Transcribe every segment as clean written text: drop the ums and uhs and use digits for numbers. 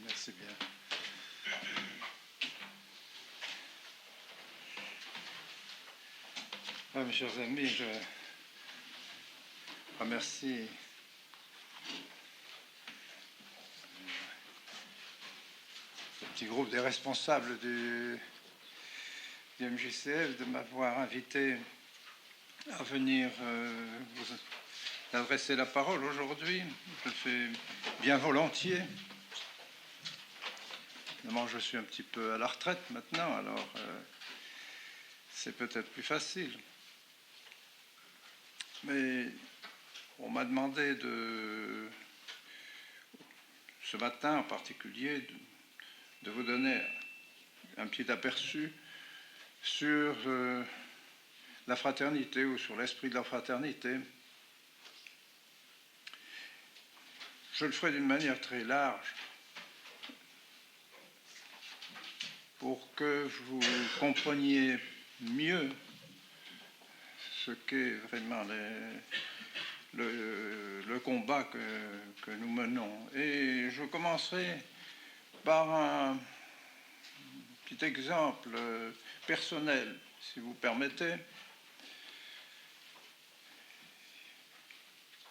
merci bien. Mes chers amis, je remercie le petit groupe des responsables du MJCF de m'avoir invité à venir vous adresser la parole aujourd'hui. Je le fais bien volontiers. Évidemment, je suis un petit peu à la retraite maintenant, alors c'est peut-être plus facile. Mais on m'a demandé ce matin en particulier de vous donner un petit aperçu sur la fraternité ou sur l'esprit de la fraternité. Je le ferai d'une manière très large pour que vous compreniez mieux ce qu'est vraiment le combat que nous menons. Et je commencerai par un petit exemple personnel, si vous permettez.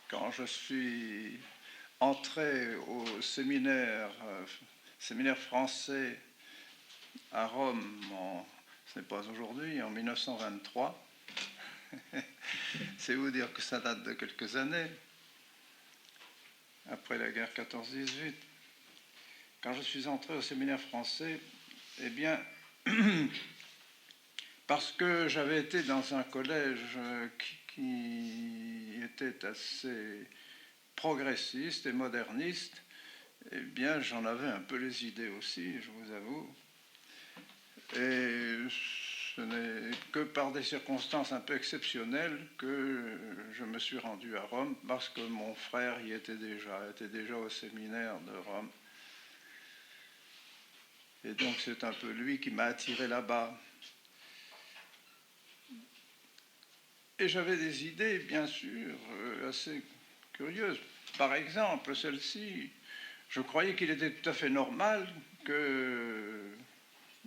Quand je suis entré au séminaire français à Rome, ce n'est pas aujourd'hui, en 1923, c'est vous dire que ça date de quelques années, après la guerre 14-18. Quand je suis entré au séminaire français, eh bien, parce que j'avais été dans un collège qui était assez progressiste et moderniste, eh bien, j'en avais un peu les idées aussi, je vous avoue. Et ce n'est que par des circonstances un peu exceptionnelles que je me suis rendu à Rome, parce que mon frère y était déjà au séminaire de Rome. Et donc c'est un peu lui qui m'a attiré là-bas. Et j'avais des idées, bien sûr, assez curieuses. Par exemple, celle-ci, je croyais qu'il était tout à fait normal que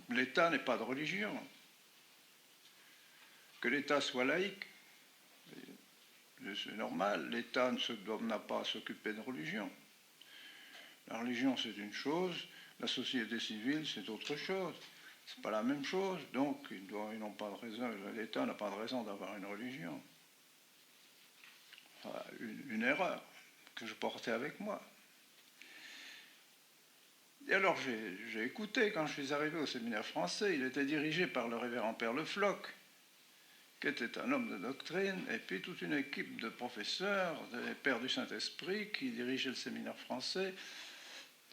l'État n'ait pas de religion, que l'État soit laïque. C'est normal, l'État n'a pas à s'occuper de religion. La religion, c'est une chose, la société civile, c'est autre chose. C'est pas la même chose, donc ils n'ont pas de raison, l'État n'a pas de raison d'avoir une religion. Enfin, une erreur que je portais avec moi. Et alors j'ai écouté quand je suis arrivé au séminaire français, il était dirigé par le révérend Père Le Floch, qui était un homme de doctrine, et puis toute une équipe de professeurs, des pères du Saint-Esprit qui dirigeaient le séminaire français.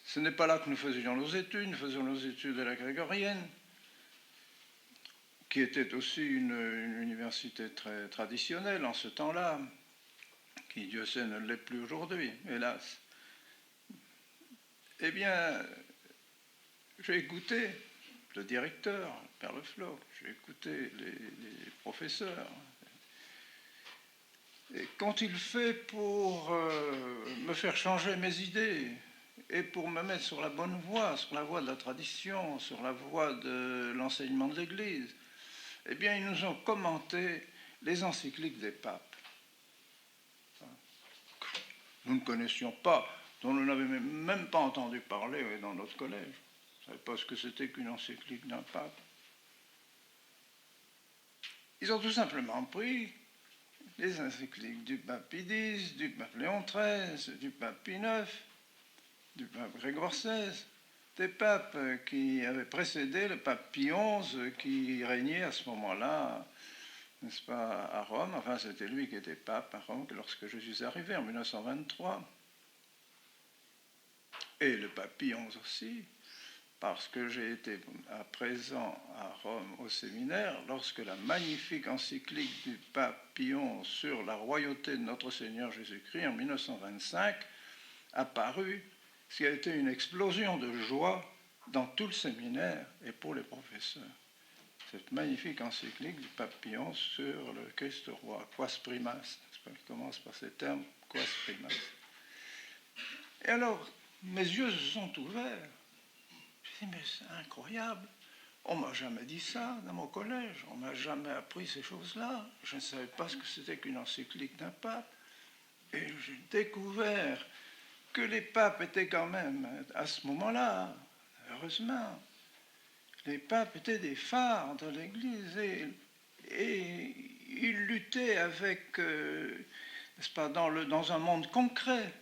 Ce n'est pas là que nous faisions nos études, nous faisions nos études à la Grégorienne, qui était aussi une université très traditionnelle en ce temps-là, qui, Dieu sait, ne l'est plus aujourd'hui, hélas. Eh bien, j'ai écouté le directeur, Père Le Floch, j'ai écouté les professeurs. Et qu'ont-ils fait pour me faire changer mes idées et pour me mettre sur la bonne voie, sur la voie de la tradition, sur la voie de l'enseignement de l'Église? Eh bien, ils nous ont commenté les encycliques des papes. Nous ne connaissions pas, dont nous n'avions même pas entendu parler dans notre collège. Je ne savais pas ce que c'était qu'une encyclique d'un pape. Ils ont tout simplement pris les encycliques du pape Pie X, du pape Léon XIII, du pape Pie IX, du pape Grégoire XVI, des papes qui avaient précédé le pape Pie XI qui régnait à ce moment-là, n'est-ce pas, à Rome. Enfin, c'était lui qui était pape à Rome lorsque je suis arrivé en 1923. Et le pape Pie XI aussi, parce que j'ai été à présent à Rome au séminaire lorsque la magnifique encyclique du pape Pie XI sur la royauté de notre Seigneur Jésus-Christ en 1925 a paru, ce qui a été une explosion de joie dans tout le séminaire et pour les professeurs. Cette magnifique encyclique du pape Pie XI sur le Christ roi, quas primas, il commence par ces termes, quas primas. Et alors, mes yeux se sont ouverts. Je dis, mais c'est incroyable. On ne m'a jamais dit ça dans mon collège. On ne m'a jamais appris ces choses-là. Je ne savais pas ce que c'était qu'une encyclique d'un pape. Et j'ai découvert que les papes étaient quand même, à ce moment-là, heureusement, les papes étaient des phares de l'Église et ils luttaient avec, n'est-ce pas, dans un monde concret.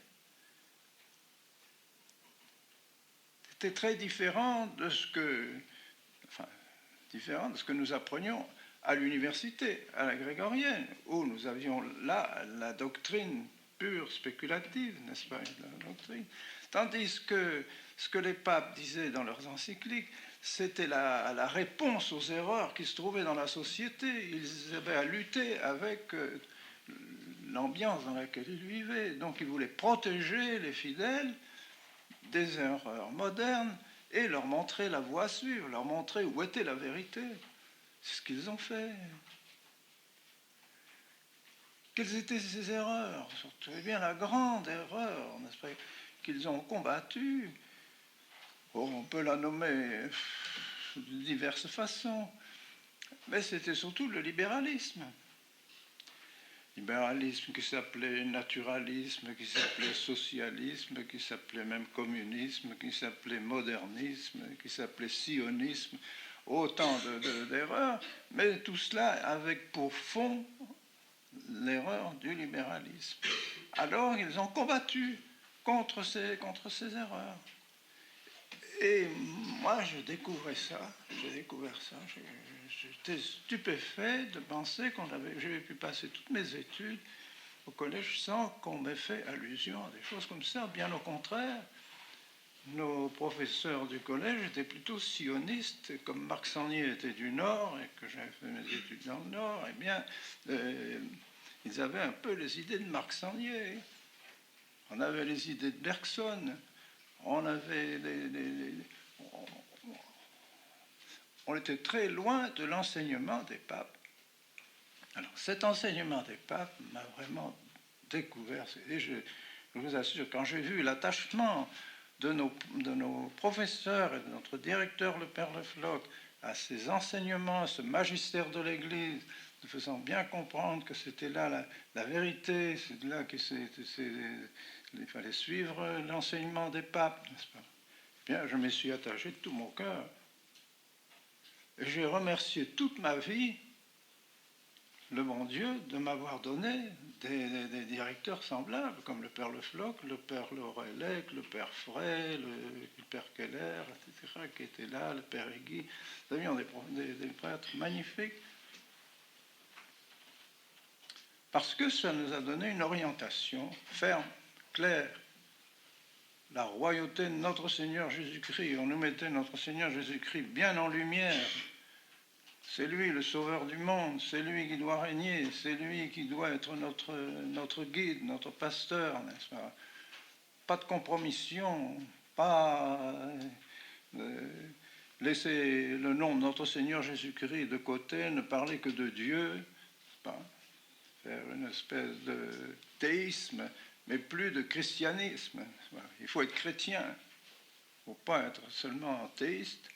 C'était très différent de ce que nous apprenions à l'université, à la grégorienne, où nous avions là la doctrine pure, spéculative, n'est-ce pas, la doctrine. Tandis que ce que les papes disaient dans leurs encycliques, c'était la réponse aux erreurs qui se trouvaient dans la société. Ils avaient à lutter avec l'ambiance dans laquelle ils vivaient. Donc ils voulaient protéger les fidèles des erreurs modernes et leur montrer la voie à suivre, leur montrer où était la vérité. C'est ce qu'ils ont fait. Quelles étaient ces erreurs? Surtout bien la grande erreur, n'est-ce pas, qu'ils ont combattue. Oh, on peut la nommer de diverses façons, mais c'était surtout le libéralisme. Libéralisme qui s'appelait naturalisme, qui s'appelait socialisme, qui s'appelait même communisme, qui s'appelait modernisme, qui s'appelait sionisme, autant d'erreurs, mais tout cela avec pour fond l'erreur du libéralisme. Alors ils ont combattu contre ces erreurs. Et moi, j'ai découvert ça. J'étais stupéfait de penser j'avais pu passer toutes mes études au collège sans qu'on m'ait fait allusion à des choses comme ça. Bien au contraire, nos professeurs du collège étaient plutôt sionistes. Comme Marc Sangnier était du Nord et que j'avais fait mes études dans le Nord, eh bien, ils avaient un peu les idées de Marc Sangnier. On avait les idées de Bergson. On était très loin de l'enseignement des papes. Alors, cet enseignement des papes m'a vraiment découvert. Et je vous assure, quand j'ai vu l'attachement de nos professeurs et de notre directeur, le père Le Floch, à ces enseignements, à ce magistère de l'Église, nous faisant bien comprendre que c'était là la vérité, c'est là qu'il fallait suivre l'enseignement des papes, n'est-ce pas? Bien, je m'y suis attaché de tout mon cœur. Et j'ai remercié toute ma vie le bon Dieu de m'avoir donné des directeurs semblables, comme le père Le Floch, le père Laurelec, le père Frey, le père Keller, etc., qui étaient là, le père Egui. Nous avions des prêtres magnifiques, parce que ça nous a donné une orientation ferme, claire. La royauté de notre Seigneur Jésus-Christ. On nous mettait notre Seigneur Jésus-Christ bien en lumière. C'est lui le sauveur du monde, c'est lui qui doit régner, c'est lui qui doit être notre guide, notre pasteur, n'est-ce pas? Pas de compromission, pas laisser le nom de notre Seigneur Jésus-Christ de côté, ne parler que de Dieu, pas faire une espèce de théisme, mais plus de christianisme. Il faut être chrétien, il ne faut pas être seulement théiste.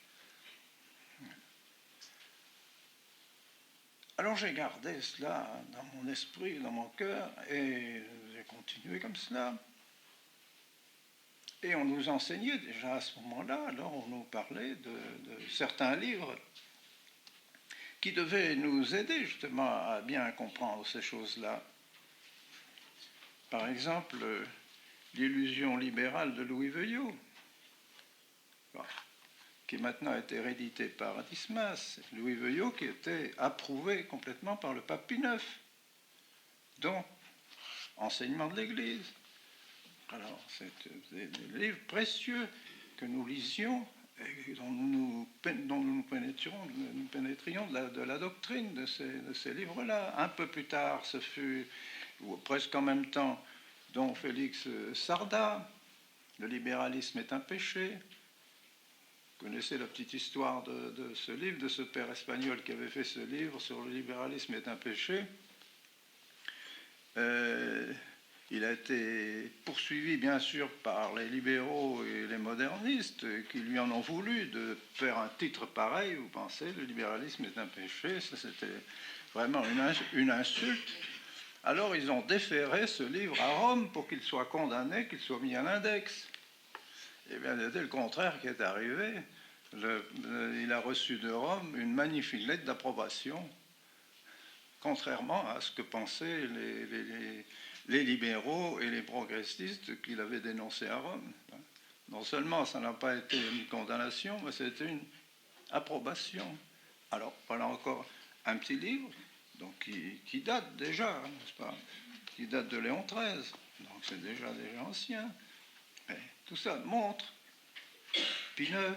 Alors j'ai gardé cela dans mon esprit, dans mon cœur, et j'ai continué comme cela. Et on nous enseignait déjà à ce moment-là, alors on nous parlait de certains livres qui devaient nous aider justement à bien comprendre ces choses-là. Par exemple, l'illusion libérale de Louis Veuillot, qui maintenant a été réédité par Dismas. Louis Veuillot qui était approuvé complètement par le pape Pie IX, dont enseignement de l'Église. Alors, c'est des livres précieux que nous lisions et dont nous pénétrions de la doctrine de ces livres-là. Un peu plus tard, ce fut, ou presque en même temps, dont Félix Sarda, Le libéralisme est un péché. Vous connaissez la petite histoire de ce livre, de ce père espagnol qui avait fait ce livre sur le libéralisme est un péché. Il a été poursuivi, bien sûr, par les libéraux et les modernistes qui lui en ont voulu de faire un titre pareil. Vous pensez, le libéralisme est un péché, ça c'était vraiment une insulte. Alors ils ont déféré ce livre à Rome pour qu'il soit condamné, qu'il soit mis à l'index. Eh bien, c'était le contraire qui est arrivé. Il a reçu de Rome une magnifique lettre d'approbation, contrairement à ce que pensaient les libéraux et les progressistes qu'il avait dénoncés à Rome. Non seulement ça n'a pas été une condamnation, mais c'était une approbation. Alors, voilà encore un petit livre donc, qui date déjà, n'est-ce pas, qui date de Léon XIII, donc c'est déjà ancien. Mais tout ça montre Pie IX,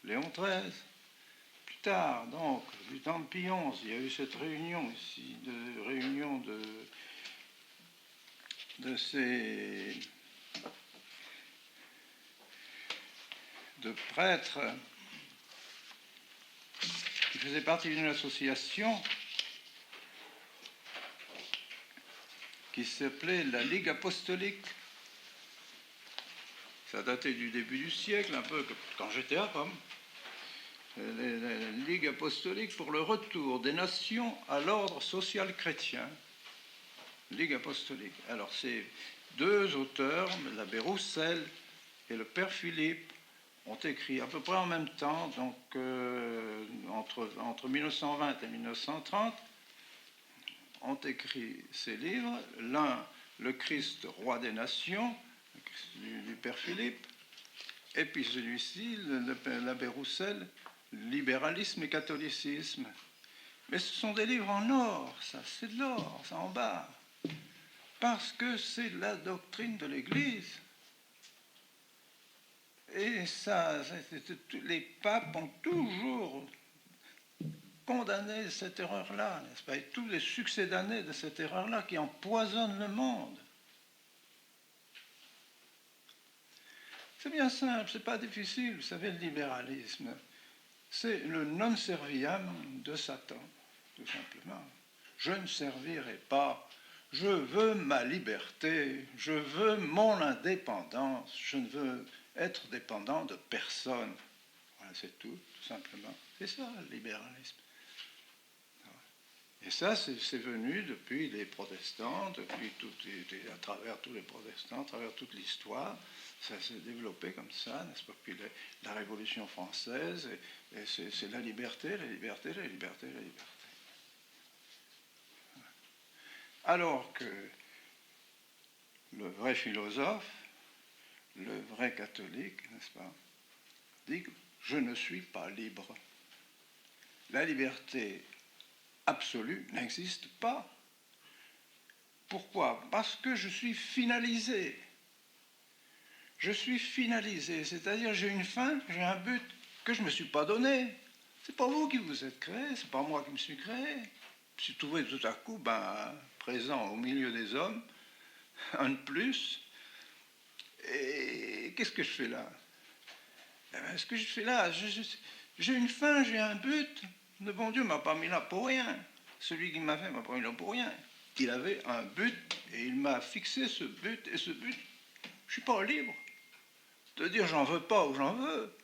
Léon XIII. Plus tard, donc, du temps de Pie XI, il y a eu cette réunion ici, de ces prêtres qui faisaient partie d'une association qui s'appelait la Ligue apostolique. Ça datait du début du siècle, un peu quand j'étais à Rome. La Ligue apostolique pour le retour des nations à l'ordre social chrétien. Ligue apostolique. Alors, c'est deux auteurs, l'abbé Roussel et le père Philippe, ont écrit à peu près en même temps, donc entre 1920 et 1930, ont écrit ces livres. L'un, Le Christ, roi des nations, du père Philippe, et puis celui-ci, l'abbé Roussel, Libéralisme et catholicisme. Mais ce sont des livres en or, ça, c'est de l'or, ça en bas. Parce que c'est la doctrine de l'Église. Et ça, les papes ont toujours condamné cette erreur-là, n'est-ce pas? Et tous les succédanés de cette erreur-là qui empoisonnent le monde. C'est bien simple, c'est pas difficile. Vous savez, le libéralisme, c'est le non serviam de Satan, tout simplement. Je ne servirai pas, je veux ma liberté, je veux mon indépendance, je ne veux être dépendant de personne. Voilà, c'est tout simplement. C'est ça, le libéralisme. Et ça, c'est venu depuis les protestants, à travers tous les protestants, à travers toute l'histoire. Ça s'est développé comme ça, n'est-ce pas? Puis la Révolution française, et c'est la liberté, la liberté, la liberté, la liberté. Alors que le vrai philosophe, le vrai catholique, n'est-ce pas, dit « je ne suis pas libre ». La liberté absolue n'existe pas. Pourquoi? Parce que je suis finalisé. Je suis finalisé, c'est-à-dire j'ai une fin, j'ai un but que je ne me suis pas donné. C'est pas vous qui vous êtes créé, c'est pas moi qui me suis créé. Je me suis trouvé tout à coup présent au milieu des hommes, un de plus. Et qu'est-ce que je fais là? Ce que je fais là, j'ai une fin, j'ai un but. Le bon Dieu ne m'a pas mis là pour rien. Celui qui m'a fait m'a pas mis là pour rien. Il avait un but et il m'a fixé ce but. Et ce but, je ne suis pas libre de dire j'en veux pas ou j'en veux.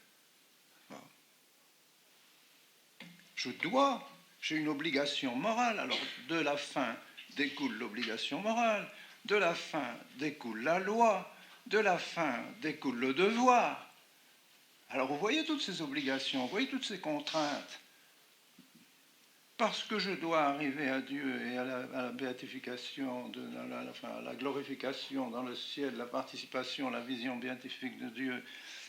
Je dois, j'ai une obligation morale. Alors de la fin découle l'obligation morale, de la fin découle la loi, de la fin découle le devoir. Alors vous voyez toutes ces obligations, vous voyez toutes ces contraintes. Parce que je dois arriver à Dieu et à la béatification, à la glorification dans le ciel, la participation, la vision béatifique de Dieu,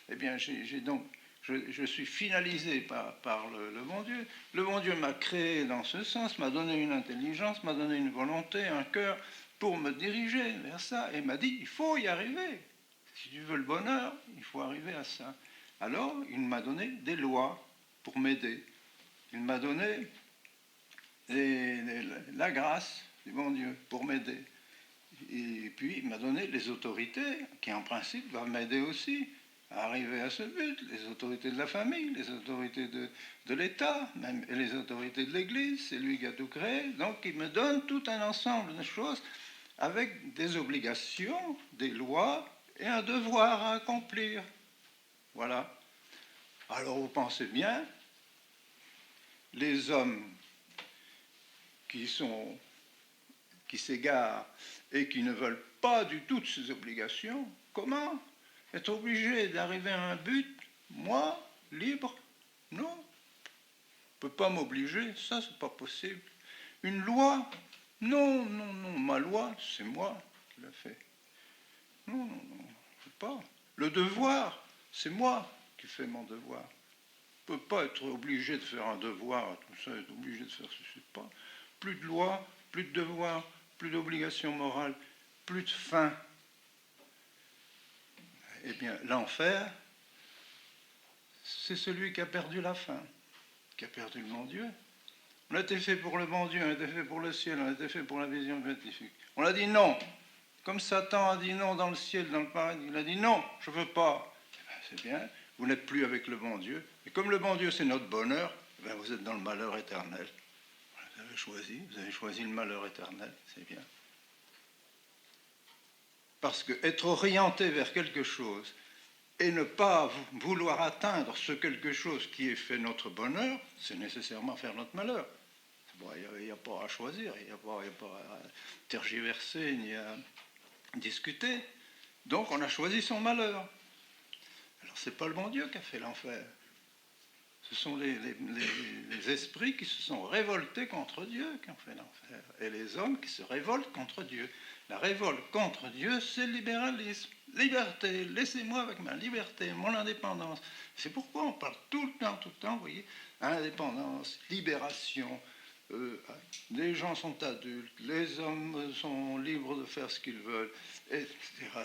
eh bien, je suis finalisé par le bon Dieu. Le bon Dieu m'a créé dans ce sens, m'a donné une intelligence, m'a donné une volonté, un cœur pour me diriger vers ça, et m'a dit, il faut y arriver. Si tu veux le bonheur, il faut arriver à ça. Alors, il m'a donné des lois pour m'aider. Il m'a donné la grâce du bon Dieu pour m'aider. Et puis il m'a donné les autorités qui en principe doivent m'aider aussi à arriver à ce but, les autorités de la famille, les autorités de l'État, même et les autorités de l'Église, c'est lui qui a tout créé, donc il me donne tout un ensemble de choses avec des obligations, des lois et un devoir à accomplir. Voilà. Alors vous pensez bien, les hommes qui s'égarent et qui ne veulent pas du tout de ces obligations, comment être obligé d'arriver à un but, moi, libre? Non, je ne peux pas m'obliger, ça c'est pas possible. Une loi? Non, non, non, ma loi, c'est moi qui la fais. Non, non, non, je ne peux pas. Le devoir, c'est moi qui fais mon devoir. Je ne peux pas être obligé de faire un devoir, tout ça, être obligé de faire ceci, pas. Plus de loi, plus de devoir, plus d'obligations morales, plus de fin. Eh bien, l'enfer, c'est celui qui a perdu la fin, qui a perdu le bon Dieu. On a été fait pour le bon Dieu, on a été fait pour le ciel, on a été fait pour la vision béatifique. On a dit non. Comme Satan a dit non dans le ciel, dans le paradis, il a dit non, je ne veux pas. Eh bien, c'est bien, vous n'êtes plus avec le bon Dieu. Et comme le bon Dieu, c'est notre bonheur, eh bien, vous êtes dans le malheur éternel. Vous avez choisi le malheur éternel, c'est bien. Parce que être orienté vers quelque chose et ne pas vouloir atteindre ce quelque chose qui est fait notre bonheur, c'est nécessairement faire notre malheur. Bon, il n'y a pas à choisir, il n'y a pas à tergiverser, ni à discuter. Donc on a choisi son malheur. Alors c'est pas le bon Dieu qui a fait l'enfer. Ce sont les esprits qui se sont révoltés contre Dieu qui ont fait l'enfer. Et les hommes qui se révoltent contre Dieu. La révolte contre Dieu, c'est le libéralisme. Liberté, laissez-moi avec ma liberté, mon indépendance. C'est pourquoi on parle tout le temps, vous voyez, indépendance, libération. Les gens sont adultes, les hommes sont libres de faire ce qu'ils veulent, etc.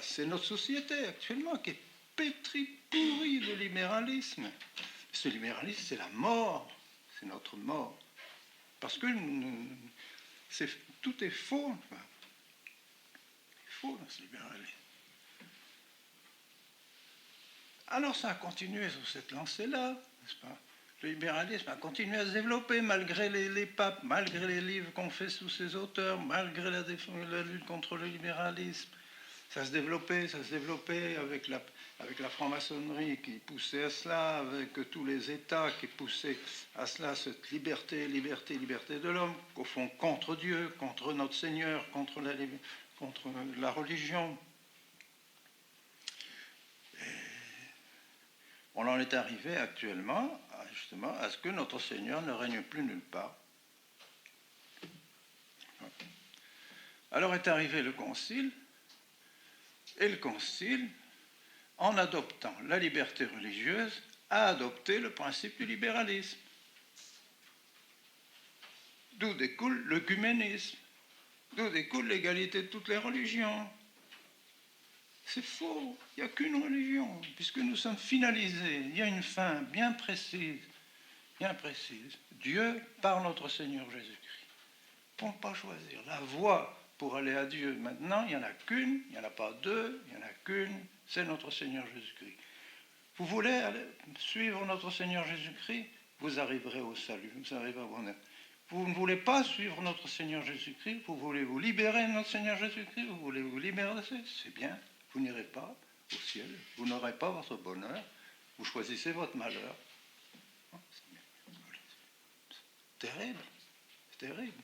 C'est notre société actuellement qui est pétrie, pourrie de libéralisme. Ce libéralisme, c'est la mort, c'est notre mort. Parce que tout est faux. Enfin. C'est faux dans ce libéralisme. Alors ça a continué sur cette lancée-là, n'est-ce pas? Le libéralisme a continué à se développer malgré les papes, malgré les livres qu'on fait sous ces auteurs, malgré la lutte contre le libéralisme. Ça se développait avec la franc-maçonnerie qui poussait à cela, avec tous les États qui poussaient à cela, cette liberté de l'homme, au fond contre Dieu, contre notre Seigneur, contre la religion. Et on en est arrivé actuellement, justement, à ce que notre Seigneur ne règne plus nulle part. Alors est arrivé le Concile, et le Concile, en adoptant la liberté religieuse, a adopté le principe du libéralisme. D'où découle l'œcuménisme, d'où découle l'égalité de toutes les religions. C'est faux, il n'y a qu'une religion, puisque nous sommes finalisés, il y a une fin bien précise. Dieu par notre Seigneur Jésus-Christ. On ne peut pas choisir la voie pour aller à Dieu. Maintenant, il n'y en a qu'une, il n'y en a pas deux, il n'y en a qu'une, c'est notre Seigneur Jésus-Christ. Vous voulez suivre notre Seigneur Jésus-Christ, vous arriverez au salut, vous arriverez au bonheur. Vous ne voulez pas suivre notre Seigneur Jésus-Christ, vous voulez vous libérer de notre Seigneur Jésus-Christ, vous voulez vous libérer de ça, c'est bien, vous n'irez pas au ciel, vous n'aurez pas votre bonheur, vous choisissez votre malheur. C'est terrible, c'est terrible.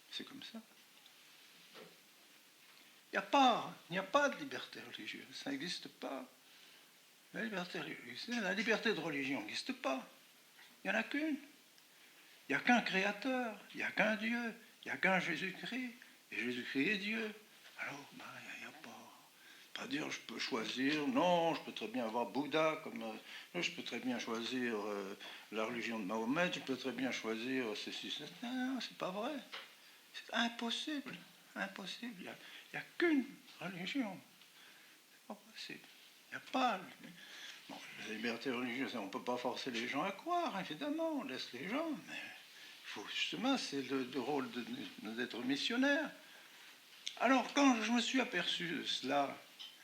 C'est comme ça. Il n'y a pas de liberté religieuse, ça n'existe pas. La liberté religieuse, la liberté de religion n'existe pas. Il n'y en a qu'une. Il n'y a qu'un créateur, il n'y a qu'un Dieu, il n'y a qu'un Jésus-Christ, et Jésus-Christ est Dieu. Alors, il n'y a pas dire je peux choisir, non, je peux très bien avoir Bouddha, je peux très bien choisir la religion de Mahomet, je peux très bien choisir ceci. Non, c'est pas vrai. C'est impossible. Impossible. Il n'y a qu'une religion. C'est pas possible. Il n'y a pas. Bon, la liberté religieuse, on ne peut pas forcer les gens à croire, évidemment, on laisse les gens, mais il faut justement, c'est le rôle d'être missionnaire. Alors, quand je me suis aperçu de cela,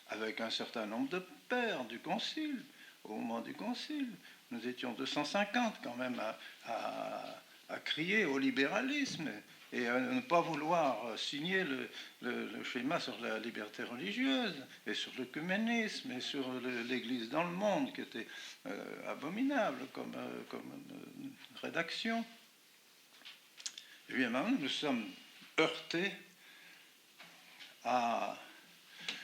avec un certain nombre de pères du Concile, au moment du Concile, nous étions 250 quand même à crier au libéralisme, et à ne pas vouloir signer le schéma sur la liberté religieuse et sur l'œcuménisme et sur l'Église dans le monde, qui était abominable comme rédaction. Et bien maintenant, nous sommes heurtés à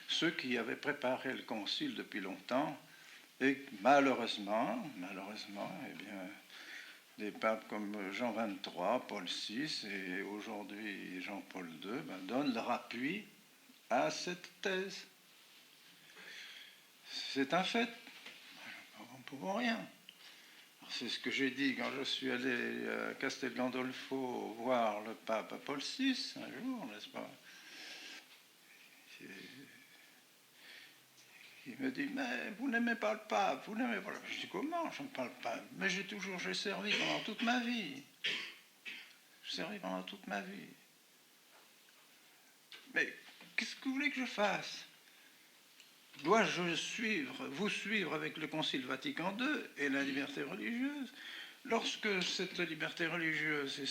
ceux qui avaient préparé le concile depuis longtemps, et malheureusement, eh bien, des papes comme Jean XXIII, Paul VI et aujourd'hui Jean-Paul II donnent leur appui à cette thèse. C'est un fait. On ne peut rien. C'est ce que j'ai dit quand je suis allé à Castel Gandolfo voir le pape Paul VI un jour, n'est-ce pas? Il me dit, mais vous n'aimez pas le pape, vous n'aimez pas le pape. Je dis, comment je ne parle pas? Mais j'ai servi pendant toute ma vie. J'ai servi pendant toute ma vie. Mais qu'est-ce que vous voulez que je fasse? Dois-je vous suivre avec le Concile Vatican II et la liberté religieuse? Lorsque cette liberté religieuse et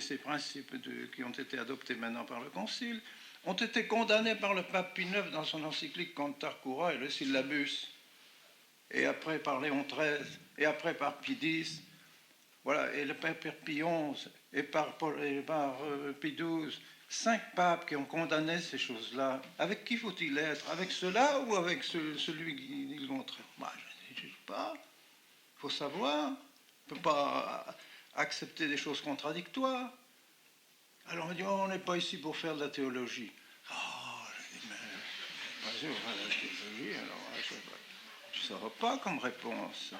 ces principes qui ont été adoptés maintenant par le Concile ont été condamnés par le pape Pie IX dans son encyclique Cantar Cura et le Syllabus, et après par Léon XIII, et après par Pie X, voilà, et le pape Pie XI, et par Pie XII, 5 papes qui ont condamné ces choses-là. Avec qui faut-il être? Avec ceux-là ou avec celui qui le contraire? Moi, je ne sais pas. Il faut savoir. On ne peut pas accepter des choses contradictoires. Alors on dit, oh, on n'est pas ici pour faire de la théologie. Oh, je dis, mais vas-y, on va faire de la théologie, alors je ne saurais pas comme réponse.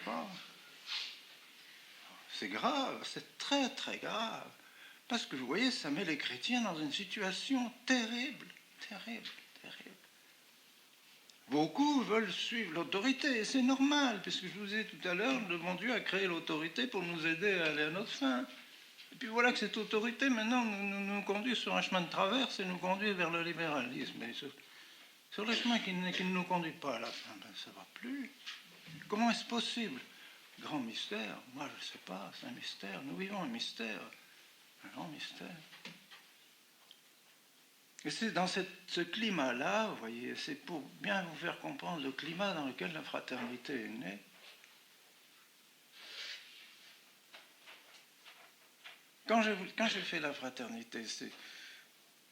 Pas. C'est grave, c'est très très grave. Parce que vous voyez, ça met les chrétiens dans une situation terrible, terrible, terrible. Beaucoup veulent suivre l'autorité, et c'est normal, puisque je vous ai dit tout à l'heure, le bon Dieu a créé l'autorité pour nous aider à aller à notre fin. Et puis voilà que cette autorité, maintenant, nous conduit sur un chemin de traverse et nous conduit vers le libéralisme. Et sur le chemin qui ne nous conduit pas à la fin, ça ne va plus. Comment est-ce possible? Grand mystère, moi je ne sais pas, c'est un mystère. Nous vivons un mystère, un grand mystère. Et c'est dans ce climat-là, vous voyez, c'est pour bien vous faire comprendre le climat dans lequel la fraternité est née. Quand j'ai fait la fraternité,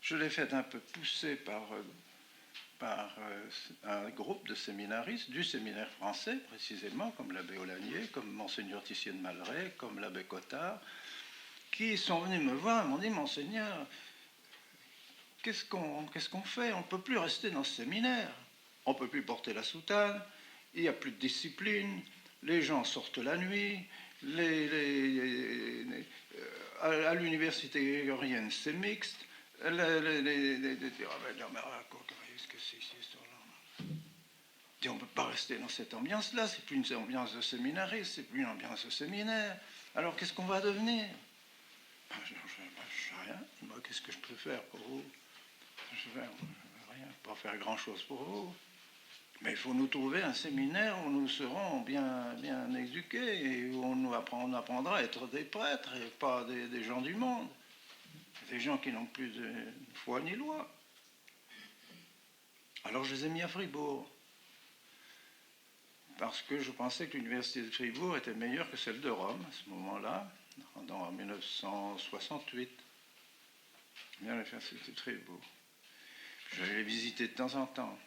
je l'ai faite un peu poussée par un groupe de séminaristes, du séminaire français précisément, comme l'abbé Aulagnier, comme Monseigneur Tissier de Malray, comme l'abbé Cottard, qui sont venus me voir et m'ont dit, Monseigneur, qu'est-ce qu'on fait? On ne peut plus rester dans ce séminaire. On ne peut plus porter la soutane, il n'y a plus de discipline, les gens sortent la nuit, à l'université grégorienne, c'est mixte. On ne peut pas rester dans cette ambiance-là, c'est plus une ambiance de séminariste, c'est plus une ambiance de séminaire. Alors qu'est-ce qu'on va devenir? Je ne sais rien. Moi, qu'est-ce que je peux faire pour vous? Je ne peux rien, pas faire grand-chose pour vous. Mais il faut nous trouver un séminaire où nous serons bien éduqués et où on apprendra à être des prêtres et pas des gens du monde. Des gens qui n'ont plus de foi ni loi. Alors je les ai mis à Fribourg. Parce que je pensais que l'université de Fribourg était meilleure que celle de Rome à ce moment-là, en 1968. Bien l'université de Fribourg. J'allais les visiter de temps en temps.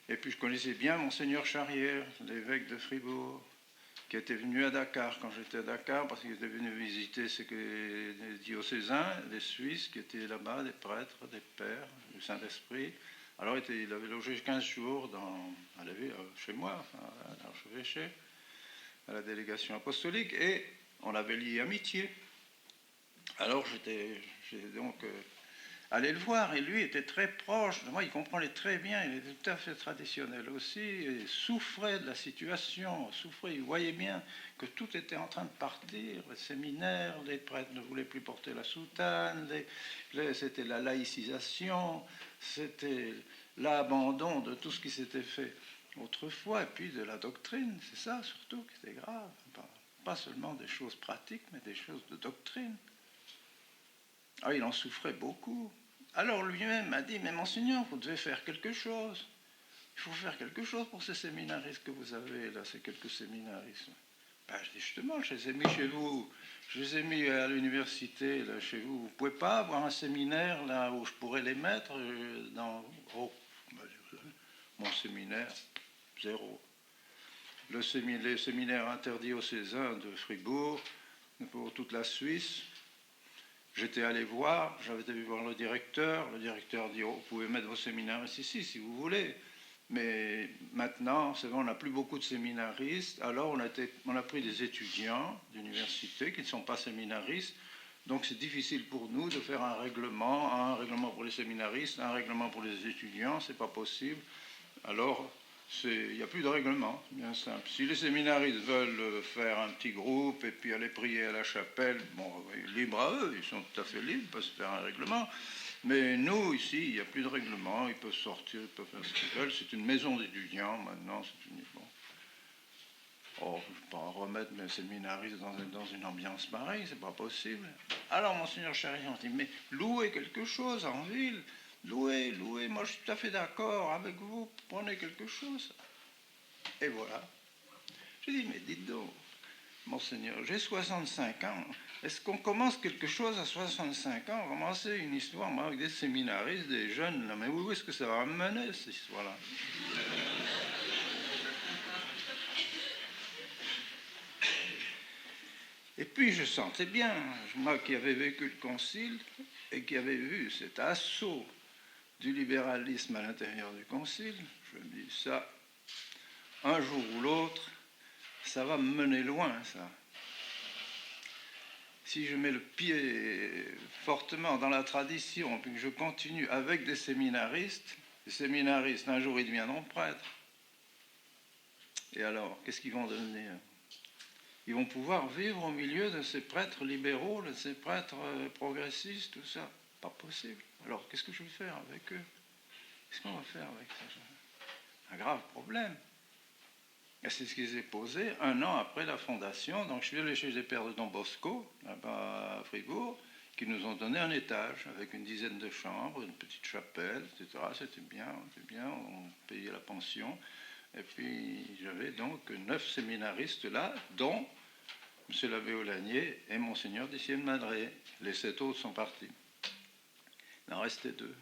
Et puis je connaissais bien Monseigneur Charrière, l'évêque de Fribourg, qui était venu à Dakar quand j'étais à Dakar, parce qu'il était venu visiter les diocésains, les Suisses qui étaient là-bas, des prêtres, des pères, du Saint-Esprit. Alors il avait logé 15 jours chez moi, à l'archevêché, à la délégation apostolique, et on avait lié amitié. Alors j'ai donc allé le voir, et lui était très proche de moi, il comprenait très bien, il était tout à fait traditionnel aussi, et souffrait de la situation, il voyait bien que tout était en train de partir, les séminaires, les prêtres ne voulaient plus porter la soutane, c'était la laïcisation, c'était l'abandon de tout ce qui s'était fait autrefois, et puis de la doctrine, c'est ça surtout qui était grave. pas seulement des choses pratiques, mais des choses de doctrine. Ah, il en souffrait beaucoup. Alors lui-même m'a dit, mais monseigneur, vous devez faire quelque chose. Il faut faire quelque chose pour ces séminaristes que vous avez là, ces quelques séminaristes. Ben, je dis justement, je les ai mis chez vous, je les ai mis à l'université là, chez vous. Vous ne pouvez pas avoir un séminaire là où je pourrais les mettre dans... Oh, mon séminaire, zéro. Les séminaires interdits aux Césains de Fribourg, pour toute la Suisse. J'étais allé voir, j'avais été voir le directeur dit, oh, vous pouvez mettre vos séminaires ici si vous voulez. Mais maintenant, c'est vrai, on n'a plus beaucoup de séminaristes, alors on a pris des étudiants d'université qui ne sont pas séminaristes, donc c'est difficile pour nous de faire un règlement pour les séminaristes, un règlement pour les étudiants, c'est pas possible. Alors, il n'y a plus de règlement, bien simple. Si les séminaristes veulent faire un petit groupe et puis aller prier à la chapelle, bon, libre à eux, ils sont tout à fait libres, ils peuvent se faire un règlement. Mais nous, ici, il n'y a plus de règlement, ils peuvent sortir, ils peuvent faire ce qu'ils veulent. C'est une maison d'étudiants, maintenant, c'est uniquement... Oh, je ne peux pas remettre mes séminaristes dans une ambiance pareille, c'est pas possible. Alors, monseigneur Charian dit, mais louez quelque chose en ville. Louez, moi je suis tout à fait d'accord avec vous, prenez quelque chose. Et voilà. Je dis, mais dites donc, monseigneur, j'ai 65 ans. Est-ce qu'on commence quelque chose à 65 ans? On commencer une histoire, moi, avec des séminaristes, des jeunes, là, mais où est-ce que ça va me mener, cette histoire-là? Et puis je sentais bien, moi qui avais vécu le concile et qui avais vu cet assaut du libéralisme à l'intérieur du concile, je me dis ça, un jour ou l'autre, ça va me mener loin, ça. Si je mets le pied fortement dans la tradition, puis que je continue avec des séminaristes, un jour ils deviendront prêtres. Et alors, qu'est-ce qu'ils vont devenir? Ils vont pouvoir vivre au milieu de ces prêtres libéraux, de ces prêtres progressistes, tout ça. Pas possible. Alors, qu'est-ce que je vais faire avec eux? Qu'est-ce qu'on va faire avec ça? Un grave problème. Et c'est ce qui s'est posé un an après la fondation. Donc, je suis allé chez les pères de Don Bosco, là-bas à Fribourg, qui nous ont donné un étage avec une dizaine de chambres, une petite chapelle, etc. C'était bien, on payait la pension. Et puis, j'avais donc 9 séminaristes là, dont M. l'abbé Aulagnier et Monseigneur Dicier-de-Madré. Les 7 autres sont partis. Il en restait 2.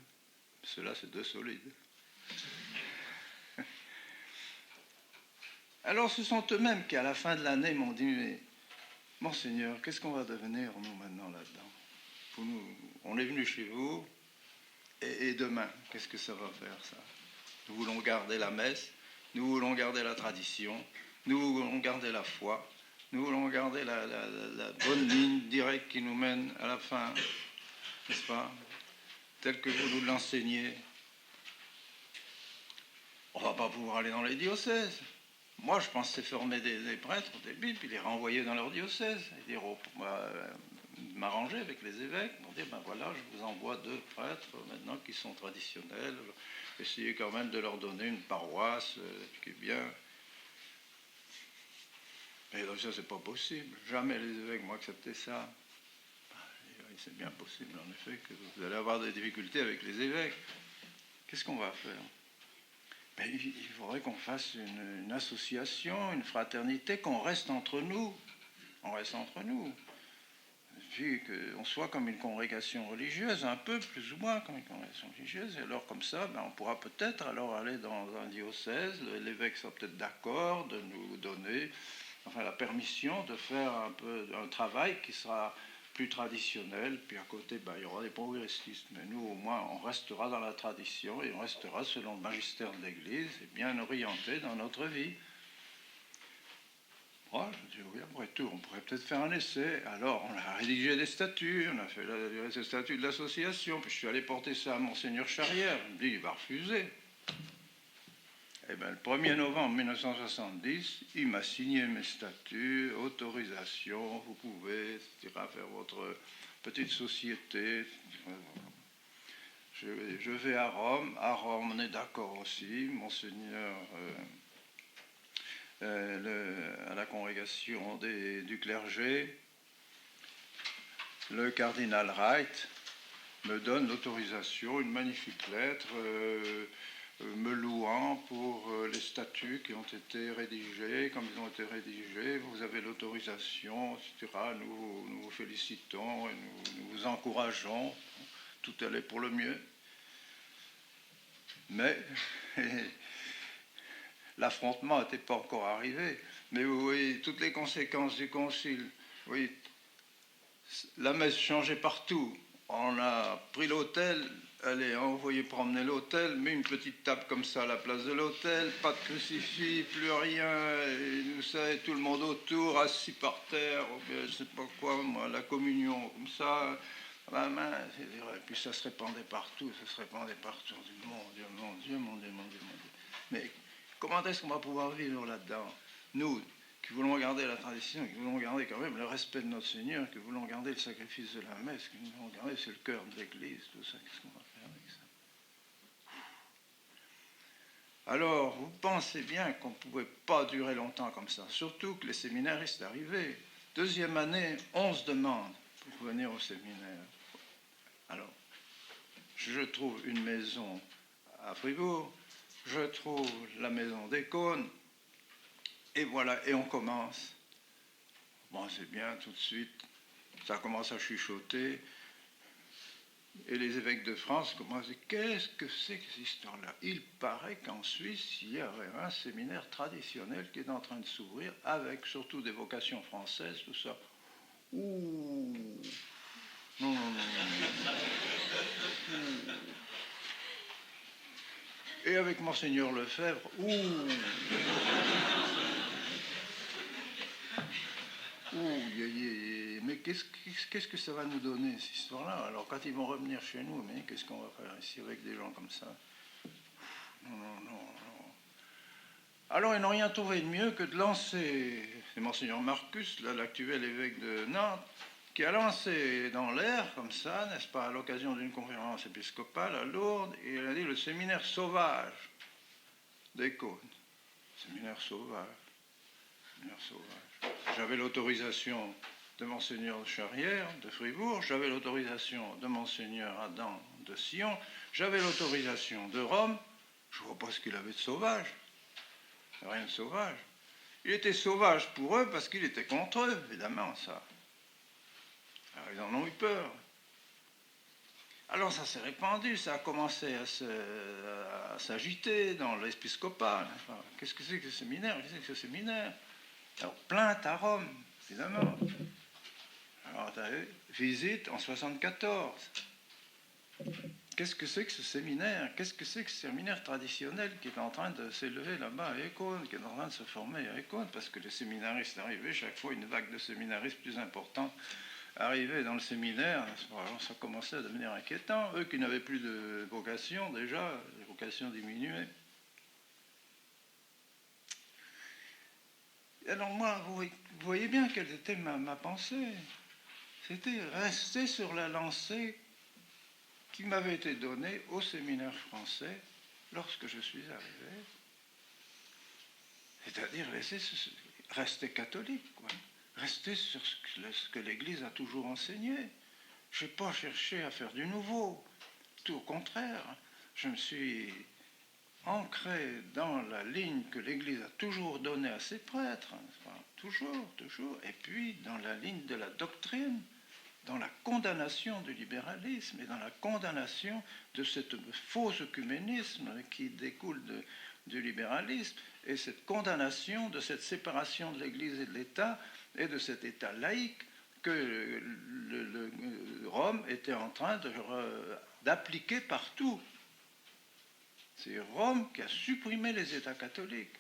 Ceux-là, c'est 2 solides. Alors, ce sont eux-mêmes qui, à la fin de l'année, m'ont dit, mais, Monseigneur, qu'est-ce qu'on va devenir, nous, maintenant, là-dedans? On est venu chez vous, et demain, qu'est-ce que ça va faire, ça? Nous voulons garder la messe, nous voulons garder la tradition, nous voulons garder la foi, nous voulons garder la bonne ligne directe qui nous mène à la fin, n'est-ce pas? Telle que vous nous l'enseignez. On ne va pas pouvoir aller dans les diocèses. Moi, je pensais former des prêtres au début, puis les renvoyer dans leur diocèse, et dire, m'arranger avec les évêques, pour dire, ben voilà, je vous envoie 2 prêtres maintenant qui sont traditionnels, essayer quand même de leur donner une paroisse qui est bien. Et donc ça, c'est pas possible. Jamais les évêques m'ont accepté ça. C'est bien possible, en effet, que vous allez avoir des difficultés avec les évêques. Qu'est-ce qu'on va faire? Ben, il faudrait qu'on fasse une association, une fraternité, qu'on reste entre nous. On reste entre nous. Puis qu'on soit comme une congrégation religieuse, un peu plus ou moins comme une congrégation religieuse. Et alors comme ça, ben, on pourra peut-être alors aller dans un diocèse. L'évêque sera peut-être d'accord de nous donner la permission de faire un peu un travail qui sera plus traditionnel, puis à côté, ben, il y aura des progressistes. Mais nous, au moins, on restera dans la tradition et on restera selon le magistère de l'Église et bien orienté dans notre vie. Moi, je dis, oui, après tout, on pourrait peut-être faire un essai. Alors, on a rédigé des statuts, on a fait les statuts de l'association, puis je suis allé porter ça à Monseigneur Charrière. Il me dit, il va refuser. Eh bien, le 1er novembre 1970, il m'a signé mes statuts, autorisation, vous pouvez, etc., faire votre petite société. Je vais à Rome. À Rome, on est d'accord aussi. Monseigneur, à la congrégation du clergé, le cardinal Wright me donne l'autorisation, une magnifique lettre me louant pour les statuts qui ont été rédigés, comme ils ont été rédigés. Vous avez l'autorisation, etc. Nous vous félicitons et nous vous encourageons. Tout allait pour le mieux. Mais l'affrontement n'était pas encore arrivé. Mais vous voyez toutes les conséquences du concile. Vous voyez, la messe changeait partout. On a pris l'autel, allez, envoyé promener l'autel, mis une petite table comme ça à la place de l'autel, pas de crucifix, plus rien, et nous savez, tout le monde autour, assis par terre, ou bien je sais pas quoi, moi, la communion comme ça, la main, et puis ça se répandait partout, mon Dieu, mon Dieu, mon Dieu, mon Dieu, mon Dieu. Mais comment est-ce qu'on va pouvoir vivre là-dedans, nous qui voulons garder la tradition, qui voulons garder quand même le respect de notre Seigneur, qui voulons garder le sacrifice de la messe, qui voulons garder, c'est le cœur de l'Église, tout ça, qu'est-ce qu'on va faire avec ça? Alors, vous pensez bien qu'on ne pouvait pas durer longtemps comme ça, surtout que les séminaristes arrivaient. Deuxième année, 11 demandes pour venir au séminaire. Alors, je trouve une maison à Fribourg, je trouve la maison des Cônes, et voilà, et on commence. Bon, c'est bien, tout de suite, ça commence à chuchoter. Et les évêques de France commencent à dire, qu'est-ce que c'est que cette histoire-là? Il paraît qu'en Suisse, il y aurait un séminaire traditionnel qui est en train de s'ouvrir, avec surtout des vocations françaises, tout ça. Ouh! Non, non, non, non. Et avec Monseigneur Lefebvre, ouh! Mais qu'est-ce que ça va nous donner, cette histoire-là? Alors, quand ils vont revenir chez nous, mais qu'est-ce qu'on va faire ici avec des gens comme ça? Non, non, non, non. Alors, ils n'ont rien trouvé de mieux que de lancer, c'est Monseigneur Marcus, l'actuel évêque de Nantes, qui a lancé dans l'air, comme ça, n'est-ce pas, à l'occasion d'une conférence épiscopale à Lourdes, et il a dit le séminaire sauvage des Cônes. Séminaire sauvage. Séminaire sauvage. J'avais l'autorisation de Monseigneur Charrière de Fribourg, j'avais l'autorisation de Monseigneur Adam de Sion, j'avais l'autorisation de Rome. Je ne vois pas ce qu'il avait de sauvage. Rien de sauvage. Il était sauvage pour eux parce qu'il était contre eux, évidemment, ça. Alors ils en ont eu peur. Alors ça s'est répandu, ça a commencé à s'agiter dans l'épiscopat. Enfin, qu'est-ce que c'est que ce séminaire? Qu'est-ce que c'est que ce séminaire? Alors, plainte à Rome, évidemment. Alors, visite en 74. Qu'est-ce que c'est que ce séminaire? Qu'est-ce que c'est que ce séminaire traditionnel qui est en train de s'élever là-bas à Écône, qui est en train de se former à Écône? Parce que les séminaristes arrivaient, chaque fois une vague de séminaristes plus importante arrivait dans le séminaire. Alors, ça commençait à devenir inquiétant. Eux qui n'avaient plus de vocation, déjà, les vocations diminuaient. Alors moi, vous voyez bien quelle était ma pensée. C'était rester sur la lancée qui m'avait été donnée au séminaire français lorsque je suis arrivé. C'est-à-dire rester catholique, quoi. Rester sur ce que l'Église a toujours enseigné. Je n'ai pas cherché à faire du nouveau. Tout au contraire, je me suis ancré dans la ligne que l'Église a toujours donnée à ses prêtres, toujours, et puis dans la ligne de la doctrine, dans la condamnation du libéralisme et dans la condamnation de ce faux œcuménisme qui découle du libéralisme et cette condamnation de cette séparation de l'Église et de l'État et de cet État laïque que Rome était en train d'appliquer partout. C'est Rome qui a supprimé les États catholiques,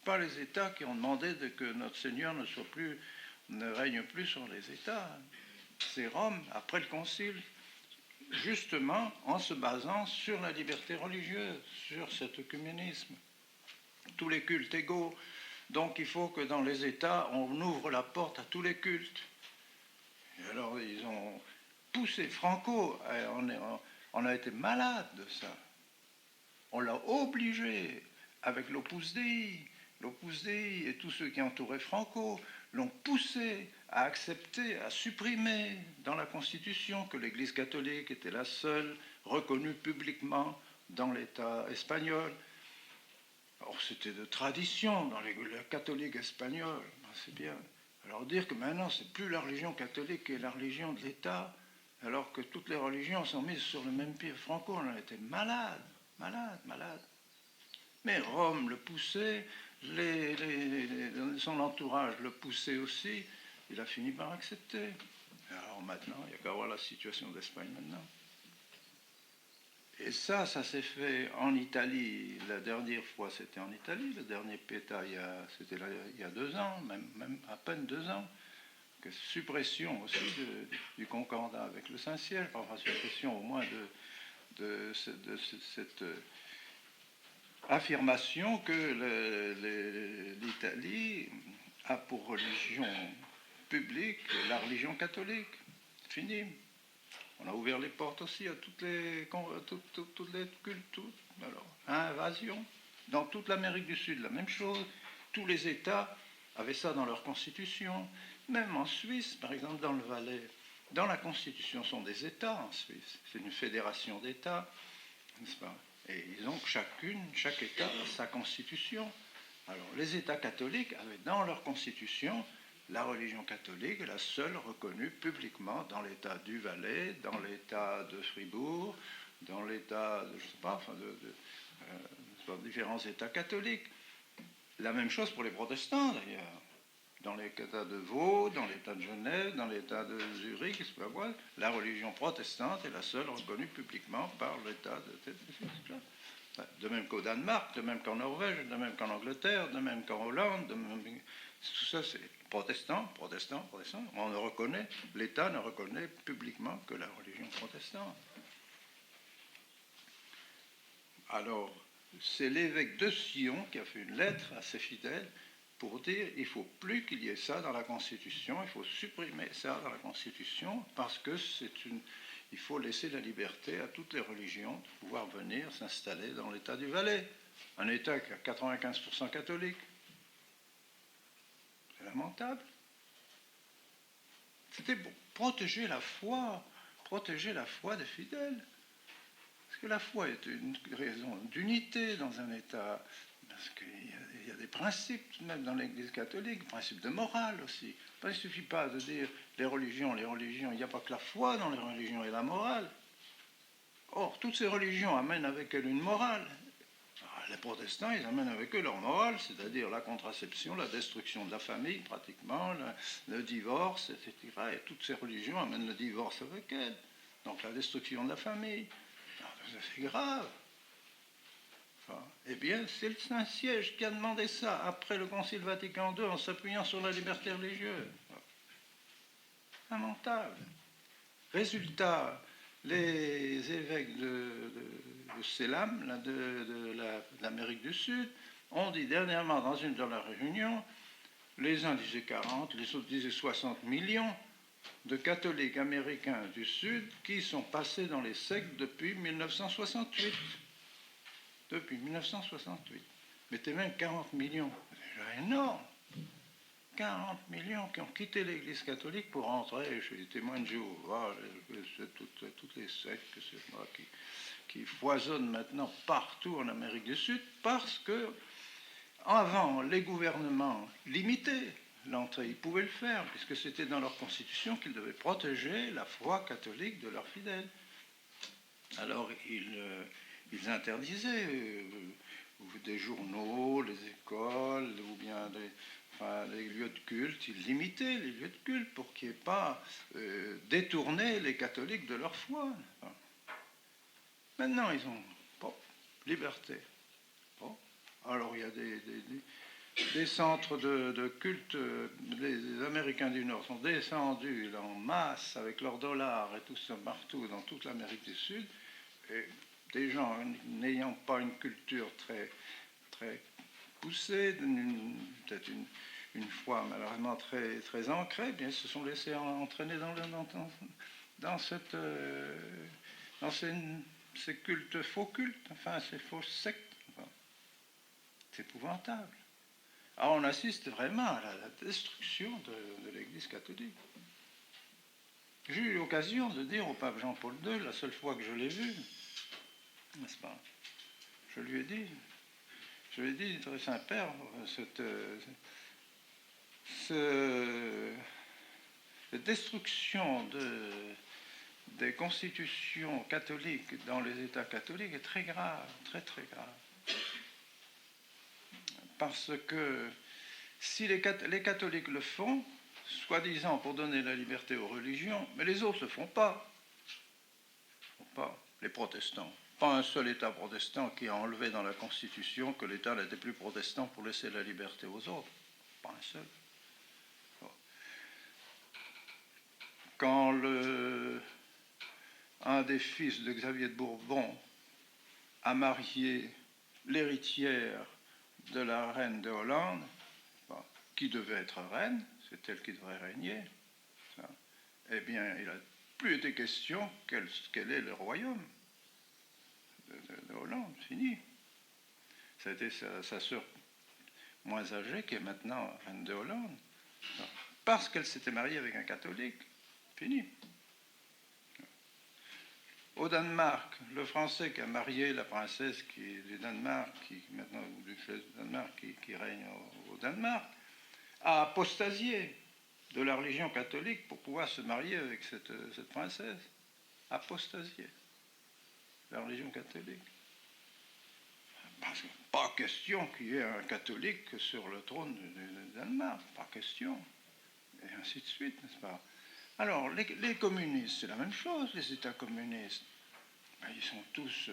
pas les États qui ont demandé que notre Seigneur ne règne plus sur les États. C'est Rome, après le Concile, justement en se basant sur la liberté religieuse, sur cet œcuménisme. Tous les cultes égaux. Donc il faut que dans les États, on ouvre la porte à tous les cultes. Et alors ils ont poussé Franco, on a été malade de ça. On l'a obligé, avec l'Opus Dei, l'Opus Dei et tous ceux qui entouraient Franco l'ont poussé à accepter, à supprimer dans la Constitution que l'Église catholique était la seule reconnue publiquement dans l'État espagnol. Or, c'était de tradition dans les catholiques espagnols, c'est bien. Alors dire que maintenant, c'est plus la religion catholique qui est la religion de l'État, alors que toutes les religions sont mises sur le même pied. Franco en était malade. Mais Rome le poussait, son entourage le poussait aussi, il a fini par accepter. Alors maintenant, il n'y a qu'à voir la situation d'Espagne maintenant. Et ça s'est fait en Italie. La dernière fois, c'était en Italie. Le dernier PETA, c'était il y a 2 ans, même à peine 2 ans. Que suppression aussi du concordat avec le Saint-Siège, enfin suppression au moins de cette affirmation que l'Italie a pour religion publique la religion catholique. Fini. On a ouvert les portes aussi à toutes les cultes. Alors, invasion. Dans toute l'Amérique du Sud, la même chose. Tous les États avaient ça dans leur constitution. Même en Suisse, par exemple, dans le Valais, dans la Constitution, sont des États en Suisse. C'est une fédération d'États, n'est-ce pas? Et ils ont chaque État a sa Constitution. Alors, les États catholiques avaient dans leur Constitution la religion catholique est la seule reconnue publiquement dans l'État du Valais, dans l'État de Fribourg, dans l'État, je ne sais pas, enfin, différents États catholiques. La même chose pour les protestants, d'ailleurs. Dans l'État de Vaud, dans l'État de Genève, dans l'État de Zurich, la religion protestante est la seule reconnue publiquement par l'État de... De même qu'au Danemark, de même qu'en Norvège, de même qu'en Angleterre, de même qu'en Hollande, tout ça c'est protestant. On ne reconnaît, l'État ne reconnaît publiquement que la religion protestante. Alors, c'est l'évêque de Sion qui a fait une lettre à ses fidèles pour dire il ne faut plus qu'il y ait ça dans la Constitution, il faut supprimer ça dans la Constitution parce que il faut laisser la liberté à toutes les religions de pouvoir venir s'installer dans l'État du Valais, un État qui a 95% catholique. C'est lamentable. C'était pour protéger la foi des fidèles. Parce que la foi est une raison d'unité dans un État. Parce qu'il y a des principes, même dans l'Église catholique, principes de morale aussi. Il ne suffit pas de dire les religions, il n'y a pas que la foi dans les religions et la morale. Or, toutes ces religions amènent avec elles une morale. Les protestants, ils amènent avec eux leur morale, c'est-à-dire la contraception, la destruction de la famille, pratiquement, le divorce, etc. Et toutes ces religions amènent le divorce avec elles. Donc la destruction de la famille. C'est grave. Eh bien, c'est le Saint-Siège qui a demandé ça après le Concile Vatican II en s'appuyant sur la liberté religieuse. Lamentable. Résultat, les évêques de Selam, de l'Amérique du Sud, ont dit dernièrement dans une de leurs réunions, les uns disaient 40, les autres disaient 60 millions de catholiques américains du Sud qui sont passés dans les sectes depuis 1968. Depuis 1968. Mettez même 40 millions. C'est déjà énorme. 40 millions qui ont quitté l'Église catholique pour entrer chez les témoins de Jéhovah, toutes les sectes qui foisonnent maintenant partout en Amérique du Sud, parce que avant, les gouvernements limitaient l'entrée. Ils pouvaient le faire, puisque c'était dans leur constitution qu'ils devaient protéger la foi catholique de leurs fidèles. Alors, ils interdisaient des journaux, les écoles, ou bien les lieux de culte. Ils limitaient les lieux de culte pour qu'il n'y ait pas détourné les catholiques de leur foi. Maintenant, ils ont liberté. Alors, il y a des centres de culte. Les Américains du Nord sont descendus en masse avec leurs dollars et tout ça partout dans toute l'Amérique du Sud. Et des gens n'ayant pas une culture très, très poussée, peut-être une foi malheureusement très, très ancrée, bien se sont laissés entraîner dans ces cultes, faux cultes, enfin ces fausses sectes. Enfin, c'est épouvantable. Alors on assiste vraiment à la destruction de l'Église catholique. J'ai eu l'occasion de dire au pape Jean-Paul II, la seule fois que je l'ai vu, n'est-ce pas? Je lui ai dit, très Saint-Père, cette destruction des constitutions catholiques dans les États catholiques est très grave, très très grave. Parce que si les catholiques le font, soi-disant pour donner la liberté aux religions, mais les autres ne le font pas. Les protestants. Pas un seul État protestant qui a enlevé dans la Constitution que l'État n'était plus protestant pour laisser la liberté aux autres. Pas un seul. Quand un des fils de Xavier de Bourbon a marié l'héritière de la reine de Hollande, qui devait être reine, c'est elle qui devrait régner, eh bien, il n'a plus été question quel est le royaume de Hollande, fini. Ça a été sa sœur moins âgée qui est maintenant reine de Hollande, parce qu'elle s'était mariée avec un catholique, fini. Au Danemark, le Français qui a marié la princesse du Danemark, qui maintenant duchesse du Danemark, qui règne au Danemark, a apostasié de la religion catholique pour pouvoir se marier avec cette princesse. Apostasié de la religion catholique. Parce que pas question qu'il y ait un catholique sur le trône du Danemark, pas question. Et ainsi de suite, n'est-ce pas? Alors, les communistes, c'est la même chose, les États communistes. Ben, ils sont tous,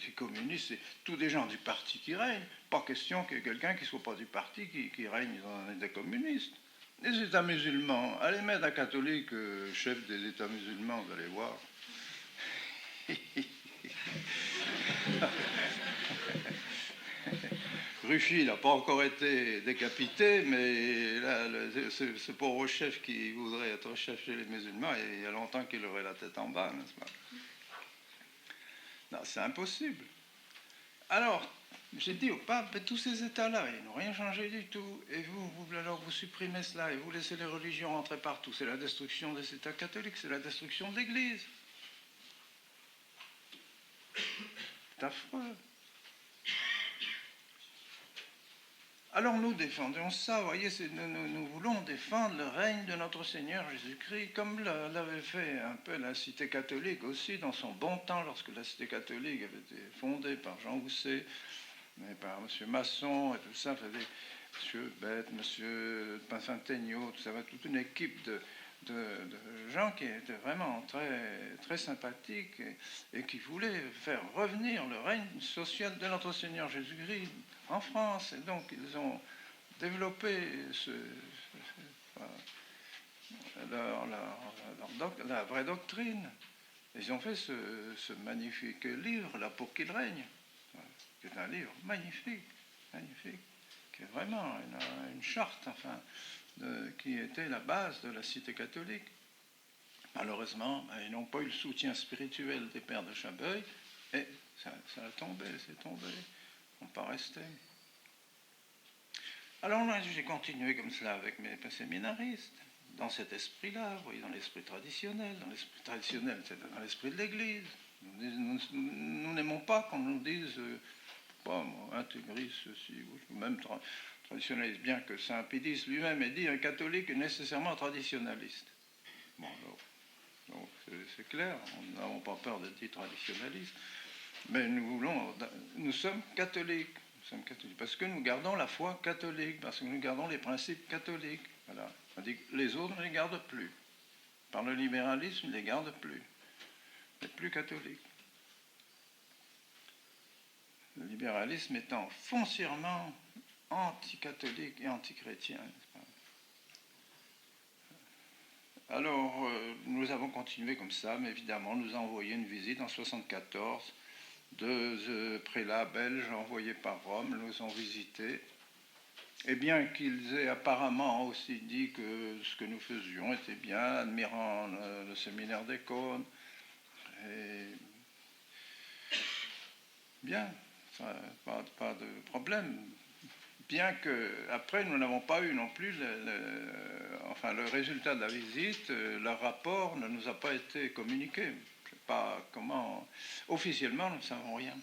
les communistes, c'est tous des gens du parti qui règnent. Pas question qu'il y ait quelqu'un qui ne soit pas du parti qui règne dans un État communiste. Les États musulmans, allez mettre un catholique chef des États musulmans, vous allez voir. Ruffy n'a pas encore été décapité, mais là, ce pauvre chef qui voudrait être chef chez les musulmans, il y a longtemps qu'il aurait la tête en bas, n'est-ce pas? Non, c'est impossible. Alors, j'ai dit au pape, tous ces États-là, ils n'ont rien changé du tout. Et vous supprimez cela et vous laissez les religions rentrer partout. C'est la destruction des États catholiques, c'est la destruction de l'Église. C'est affreux. Alors nous défendons ça, vous voyez, nous voulons défendre le règne de notre Seigneur Jésus-Christ, comme l'avait fait un peu la cité catholique aussi, dans son bon temps, lorsque la cité catholique avait été fondée par Jean Housset, mais par M. Masson et tout ça, M. Bette, M. Pincentegno, tout ça, toute une équipe de gens qui étaient vraiment très, très sympathiques et qui voulaient faire revenir le règne social de notre Seigneur Jésus-Christ en France. Et donc ils ont développé la vraie doctrine. Ils ont fait ce magnifique livre, là, Pour qu'il règne, qui est un livre magnifique, magnifique, qui est vraiment une charte, enfin, qui était la base de la cité catholique. Malheureusement, ils n'ont pas eu le soutien spirituel des pères de Chabeuil, et ça a tombé, c'est tombé. On pas resté. Alors là, j'ai continué comme cela avec mes séminaristes, dans cet esprit-là, vous voyez, dans l'esprit traditionnel. Dans l'esprit traditionnel, c'est dans l'esprit de l'Église. Nous n'aimons pas qu'on nous dise, pas moi, intégriste, ceci, ou même traditionnaliste, bien que Saint Pédis lui-même ait dit un catholique est nécessairement traditionnaliste. Bon, alors, donc c'est clair, nous n'avons pas peur d'être dit traditionnaliste, mais nous sommes catholiques. Parce que nous gardons la foi catholique, parce que nous gardons les principes catholiques. Voilà. Tandis que les autres ne les gardent plus. Par le libéralisme, ils ne les gardent plus. Ils ne sont plus catholiques. Le libéralisme étant foncièrement anti-catholique et anti-chrétien. Alors, nous avons continué comme ça, mais évidemment, nous avons envoyé une visite en 1974. Deux prélats belges envoyés par Rome nous ont visités. Et bien qu'ils aient apparemment aussi dit que ce que nous faisions était bien, admirant le séminaire des Cônes, et bien, pas de problème. bien que après nous n'avons pas eu non plus le résultat de la visite, leur rapport ne nous a pas été communiqué. Je sais pas comment. Officiellement, nous ne savons rien.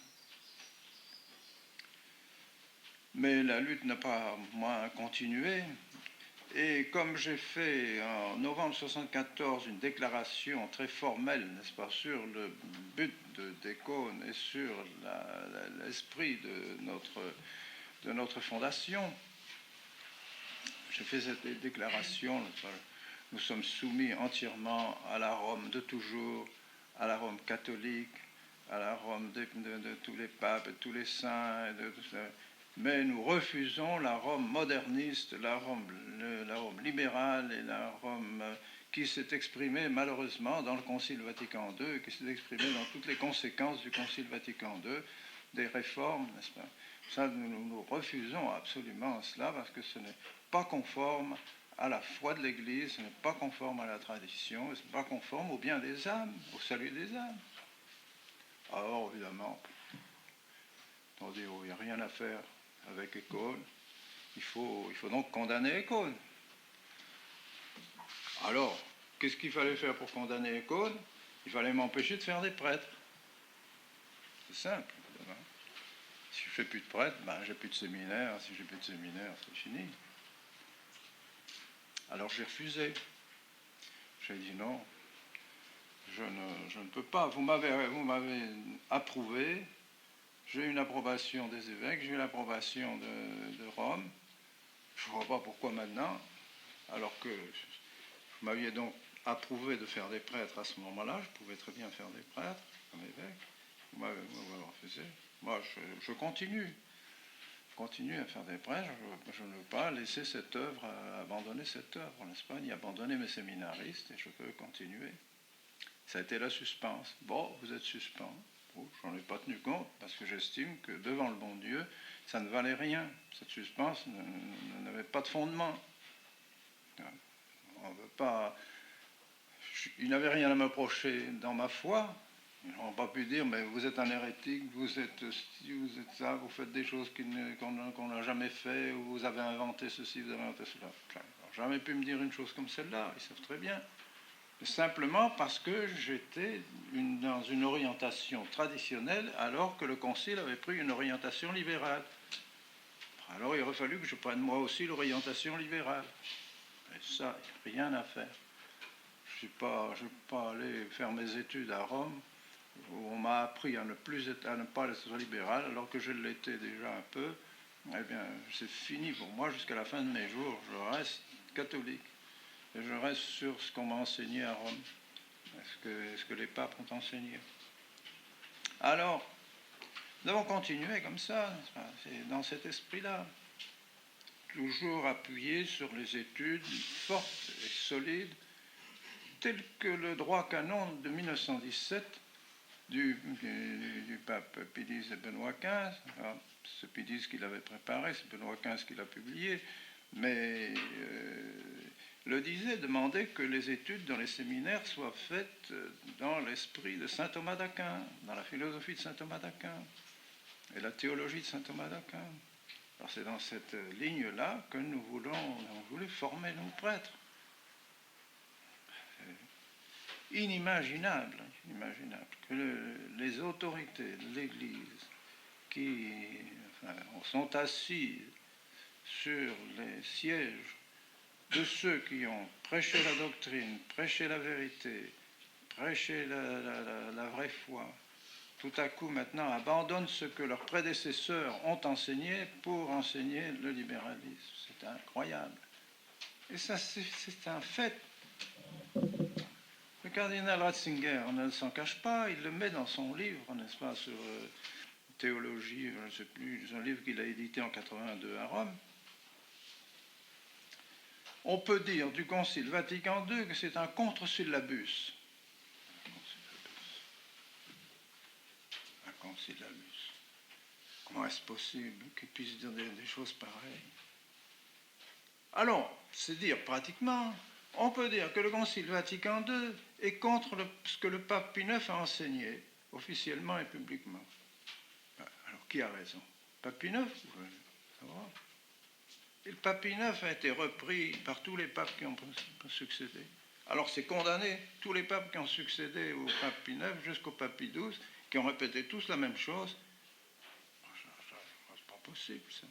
Mais la lutte n'a pas moins continué. Et comme j'ai fait en novembre 1974 une déclaration très formelle, n'est-ce pas, sur le but des cônes et sur l'esprit de notre fondation, j'ai fait cette déclaration. Nous sommes soumis entièrement à la Rome de toujours, à la Rome catholique, à la Rome de tous les papes et tous les saints, mais nous refusons la Rome moderniste, la Rome libérale et la Rome qui s'est exprimée malheureusement dans le Concile Vatican II, qui s'est exprimée dans toutes les conséquences du Concile Vatican II, des réformes, n'est-ce pas? Ça, nous refusons absolument cela parce que ce n'est pas conforme à la foi de l'Église, ce n'est pas conforme à la tradition, ce n'est pas conforme au bien des âmes, au salut des âmes. Alors, évidemment, on dit, oh, il n'y a rien à faire avec École, il faut donc condamner École. Alors, qu'est-ce qu'il fallait faire pour condamner École? Il fallait m'empêcher de faire des prêtres. C'est simple, évidemment. Si je ne fais plus de prêtres, ben, j'ai plus de séminaire. Si j'ai plus de séminaire, c'est fini. Alors j'ai refusé. J'ai dit non, je ne peux pas. Vous m'avez approuvé. J'ai une approbation des évêques, j'ai eu l'approbation de Rome. Je ne vois pas pourquoi maintenant, alors que vous m'aviez donc approuvé de faire des prêtres à ce moment-là, je pouvais très bien faire des prêtres comme évêque. Vous m'avez refusé. Moi, je continue à faire des prêtres. Je ne veux pas laisser cette œuvre, abandonner cette œuvre, n'est-ce pas, ni abandonner mes séminaristes, et je peux continuer. Ça a été la suspense. Bon, vous êtes suspens. J'en ai pas tenu compte parce que j'estime que devant le bon Dieu, ça ne valait rien. Cette suspense n'avait pas de fondement. On veut pas. Il n'avait rien à me reprocher dans ma foi. Ils n'ont pas pu dire, mais vous êtes un hérétique, vous êtes ça, vous faites des choses qu'on n'a jamais fait, ou vous avez inventé ceci, vous avez inventé cela. Ils n'ont jamais pu me dire une chose comme celle-là, ils savent très bien. Simplement parce que j'étais dans une orientation traditionnelle alors que le Concile avait pris une orientation libérale. Alors il aurait fallu que je prenne moi aussi l'orientation libérale. Et ça, il n'y a rien à faire. Je ne suis pas allé faire mes études à Rome où on m'a appris à ne pas être libéral alors que je l'étais déjà un peu. Eh bien, c'est fini pour moi jusqu'à la fin de mes jours. Je reste catholique. Et je reste sur ce qu'on m'a enseigné à Rome, ce que les papes ont enseigné. Alors, nous avons continué comme ça, c'est dans cet esprit-là, toujours appuyé sur les études fortes et solides, telles que le droit canon de 1917 du pape Pie X et Benoît XV. C'est Pie X qui l'avait préparé, c'est Benoît XV qui l'a publié, mais le disait, demandait que les études dans les séminaires soient faites dans l'esprit de saint Thomas d'Aquin, dans la philosophie de saint Thomas d'Aquin et la théologie de saint Thomas d'Aquin. Alors c'est dans cette ligne-là que nous voulons former nos prêtres. Inimaginable que les autorités de l'Église qui sont assises sur les sièges de ceux qui ont prêché la doctrine, prêché la vérité, prêché la vraie foi, tout à coup maintenant abandonnent ce que leurs prédécesseurs ont enseigné pour enseigner le libéralisme. C'est incroyable. Et ça, c'est un fait. Le cardinal Ratzinger ne s'en cache pas, il le met dans son livre, n'est-ce pas, sur théologie, je ne sais plus, un livre qu'il a édité en 82 à Rome. On peut dire du Concile Vatican II que c'est un contre-syllabus. Un contre-syllabus. Comment est-ce possible qu'il puisse dire des choses pareilles? Alors, c'est dire pratiquement, on peut dire que le Concile Vatican II est contre ce que le pape Pie IX a enseigné, officiellement et publiquement. Alors, qui a raison? Pape Pie IX? Ça va. Et le pape Pie IX a été repris par tous les papes qui ont succédé. Alors c'est condamné, tous les papes qui ont succédé au pape Pie IX jusqu'au pape Pie XII, qui ont répété tous la même chose. C'est pas possible, ça.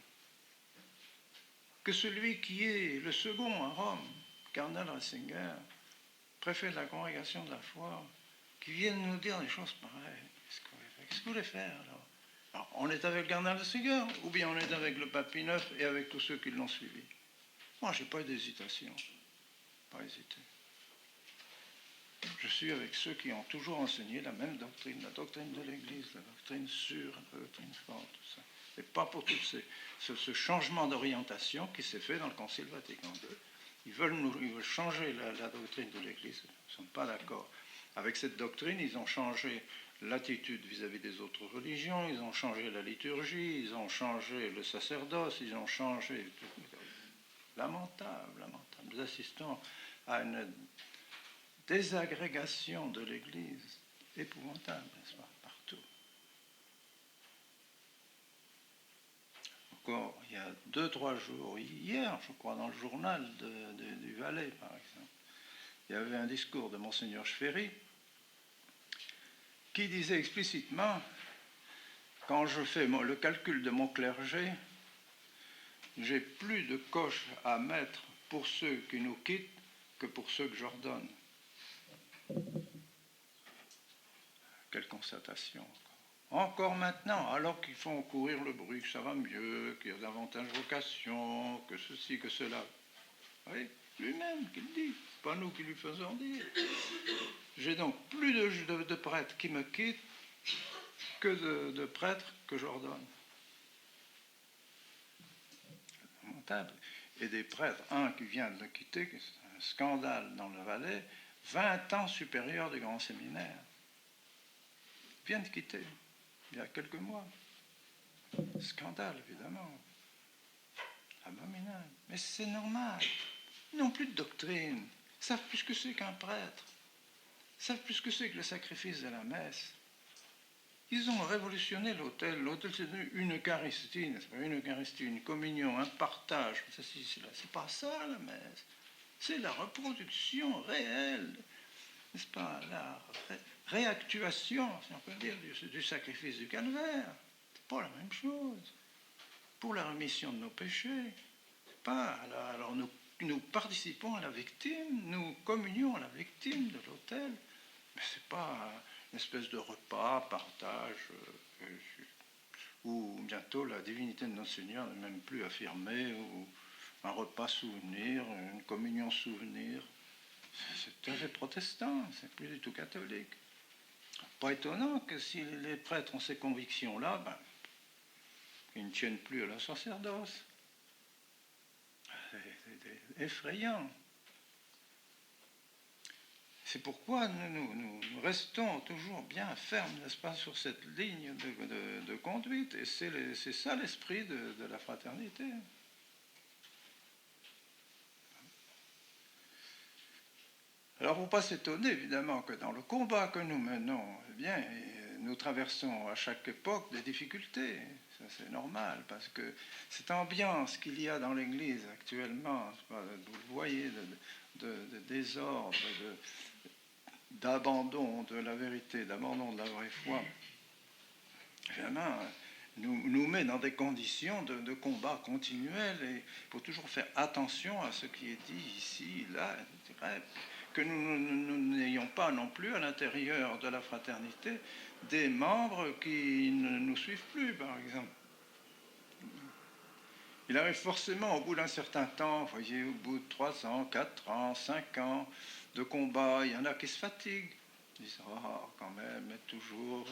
Que celui qui est le second à Rome, cardinal Ratzinger, préfet de la congrégation de la foi, qui vienne nous dire des choses pareilles. Qu'est-ce que vous voulez faire alors, on est avec le cardinal Ratzinger, ou bien on est avec le pape Pie IX et avec tous ceux qui l'ont suivi. Moi, je n'ai pas d'hésitation. Pas hésité. Je suis avec ceux qui ont toujours enseigné la même doctrine, la doctrine de l'Église, la doctrine sûre, la doctrine forte, tout ça. Et pas pour tout ce changement d'orientation qui s'est fait dans le Concile Vatican II. Ils veulent changer la doctrine de l'Église. Ils ne sont pas d'accord. Avec cette doctrine, ils ont changé l'attitude vis-à-vis des autres religions, ils ont changé la liturgie, ils ont changé le sacerdoce, ils ont changé... Lamentable, lamentable. Nous assistons à une désagrégation de l'Église épouvantable, n'est-ce pas, partout. Encore, il y a 2-3 jours, hier, je crois, dans le journal du Valais, par exemple, il y avait un discours de Monseigneur Chféry qui disait explicitement, quand je fais le calcul de mon clergé, j'ai plus de coches à mettre pour ceux qui nous quittent que pour ceux que j'ordonne. Quelle constatation. Encore maintenant, alors qu'ils font courir le bruit, que ça va mieux, qu'il y a davantage de vocation, que ceci, que cela. Oui, lui-même qui le dit, pas nous qui lui faisons dire. J'ai donc plus de prêtres qui me quittent que de prêtres que j'ordonne. Lamentable. Et des prêtres, un qui vient de le quitter, c'est un scandale dans le Valais, 20 ans supérieur du grand séminaire. Vient de quitter, il y a quelques mois. Scandale, évidemment. Abominable. Mais c'est normal. Ils n'ont plus de doctrine. Ils savent plus ce que c'est qu'un prêtre. Ils savent plus ce que c'est que le sacrifice de la messe. Ils ont révolutionné l'autel. L'autel, c'est une Eucharistie, n'est-ce pas? Une Eucharistie, une communion, un partage. C'est pas ça, la messe. C'est la reproduction réelle, n'est-ce pas? La réactuation, si on peut dire, du sacrifice du calvaire. C'est pas la même chose. Pour la rémission de nos péchés, c'est pas. Alors nous participons à la victime, nous communions à la victime de l'autel, mais c'est pas une espèce de repas, partage, où bientôt la divinité de notre Seigneur n'est même plus affirmée, ou un repas souvenir, une communion souvenir. C'est tout à fait protestant, c'est plus du tout catholique. Pas étonnant que si les prêtres ont ces convictions-là, ils ne tiennent plus à la sacerdoce. C'est effrayant. C'est pourquoi nous restons toujours bien fermes, n'est-ce pas, sur cette ligne de conduite. Et c'est ça l'esprit de la fraternité. Alors, il ne faut pas s'étonner, évidemment, que dans le combat que nous menons, eh bien, nous traversons à chaque époque des difficultés. Ça, c'est normal, parce que cette ambiance qu'il y a dans l'Église actuellement, vous le voyez, de désordre, d'abandon de la vérité, d'abandon de la vraie foi, évidemment, nous met dans des conditions de combat continuel, et il faut toujours faire attention à ce qui est dit ici, là, etc., que nous n'ayons pas non plus à l'intérieur de la fraternité des membres qui ne nous suivent plus, par exemple. Il arrive forcément au bout d'un certain temps, vous voyez, au bout de 3 ans, 4 ans, 5 ans de combat, il y en a qui se fatiguent. Ils disent, quand même, mais toujours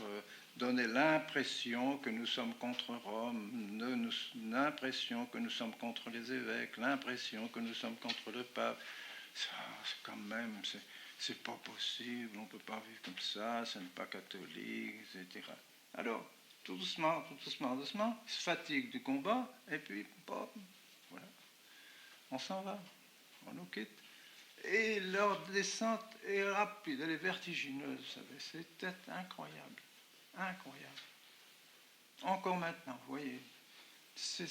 donner l'impression que nous sommes contre Rome, l'impression que nous sommes contre les évêques, l'impression que nous sommes contre le pape. C'est quand même, c'est pas possible, on ne peut pas vivre comme ça, ce n'est pas catholique, etc. Alors, tout doucement, ils se fatiguent du combat, et puis, voilà, on s'en va, on nous quitte. Et leur descente est rapide, elle est vertigineuse, vous savez, c'était incroyable, incroyable. Encore maintenant, vous voyez, c'est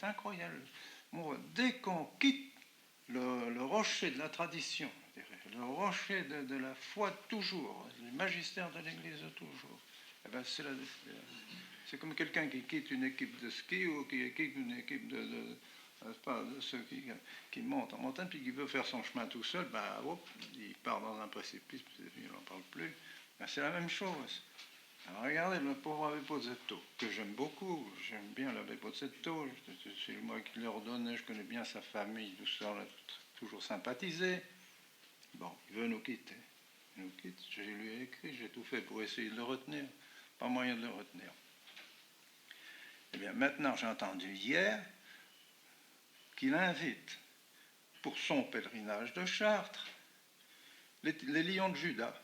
incroyable. Dès qu'on quitte le rocher de la tradition, le rocher de la foi de toujours, le magistère de l'Église de toujours, eh ben c'est comme quelqu'un qui quitte une équipe de ski ou qui quitte une équipe de ceux qui montent en montagne puis qui veut faire son chemin tout seul, il part dans un précipice, il n'en parle plus. Ben, c'est la même chose. Alors regardez le pauvre abbé Pozzetto, que j'aime beaucoup, j'aime bien l'abbé Pozzetto, c'est moi qui l'ai ordonné, je connais bien sa famille, tout ça, on a toujours sympathisé. Bon, il veut nous quitter. Il nous quitte, je lui ai écrit, j'ai tout fait pour essayer de le retenir, pas moyen de le retenir. Eh bien, maintenant, j'ai entendu hier qu'il invite pour son pèlerinage de Chartres les lions de Juda.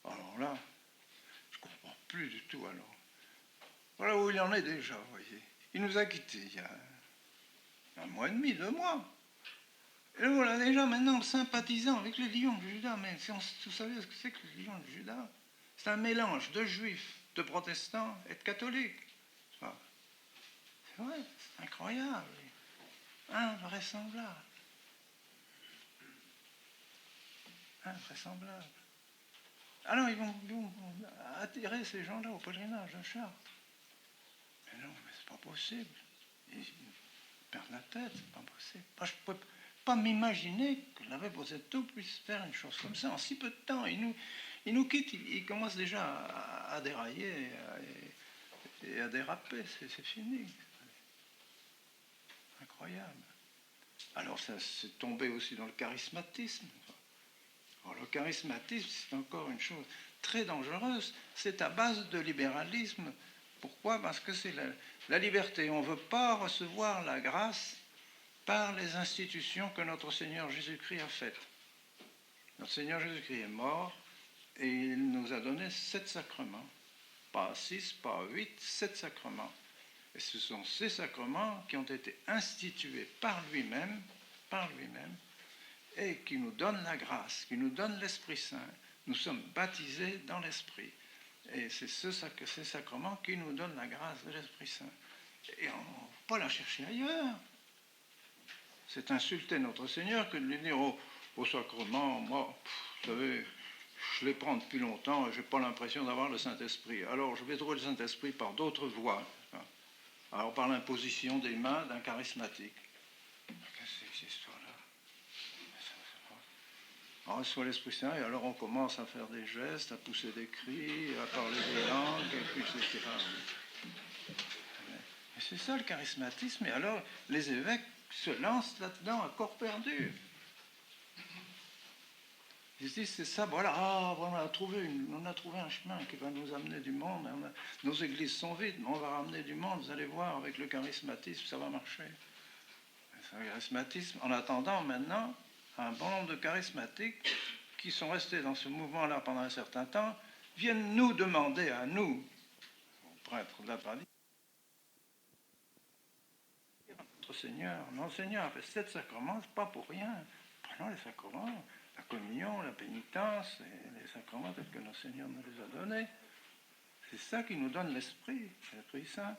Alors là, je ne comprends plus du tout alors. Voilà où il en est déjà, vous voyez. Il nous a quittés il y a un mois et demi, 2 mois. Et voilà déjà maintenant sympathisant avec les lions de Juda. Mais vous savez ce que c'est que les lions de Juda? C'est un mélange de juifs, de protestants et de catholiques. C'est vrai, c'est incroyable. Invraisemblable. Invraisemblable. Alors ils vont attirer ces gens-là au pèlerinage de Chartres. Mais non, mais c'est pas possible. Ils perdent la tête, c'est pas possible. Moi, je ne peux pas m'imaginer que l'abbé Pozzetto puisse faire une chose comme ça en si peu de temps. Il nous quitte, il commence déjà à dérailler et à déraper, c'est fini. Incroyable. Alors ça c'est tombé aussi dans le charismatisme. Alors, le charismatisme, c'est encore une chose très dangereuse. C'est à base de libéralisme. Pourquoi? Parce que c'est la liberté. On ne veut pas recevoir la grâce par les institutions que notre Seigneur Jésus-Christ a faites. Notre Seigneur Jésus-Christ est mort et il nous a donné 7 sacrements. Pas 6, pas 8, 7 sacrements. Et ce sont ces sacrements qui ont été institués par lui-même, et qui nous donne la grâce, qui nous donne l'Esprit Saint. Nous sommes baptisés dans l'Esprit. Et c'est ces sacrements qui nous donnent la grâce de l'Esprit Saint. Et on ne va pas la chercher ailleurs. C'est insulter notre Seigneur que de lui dire au sacrement, moi, vous savez, je les prends depuis longtemps et je n'ai pas l'impression d'avoir le Saint-Esprit. Alors je vais trouver le Saint-Esprit par d'autres voies. Alors par l'imposition des mains d'un charismatique. Qu'est-ce que c'est que cette histoire-là? On reçoit l'Esprit Saint et alors on commence à faire des gestes, à pousser des cris, à parler des langues, etc. Et c'est ça le charismatisme. Et alors les évêques se lancent là-dedans à corps perdu. Ils se disent c'est ça, voilà, on a trouvé un chemin qui va nous amener du monde. Nos églises sont vides, mais on va ramener du monde, vous allez voir, avec le charismatisme, ça va marcher. Le charismatisme, en attendant maintenant, un bon nombre de charismatiques qui sont restés dans ce mouvement-là pendant un certain temps, viennent nous demander à nous, aux prêtres de la paradis, notre Seigneur a fait 7 sacrements, c'est pas pour rien. Prenons les sacrements, la communion, la pénitence, et les sacrements tels que notre Seigneur nous les a donnés. C'est ça qui nous donne l'Esprit Saint.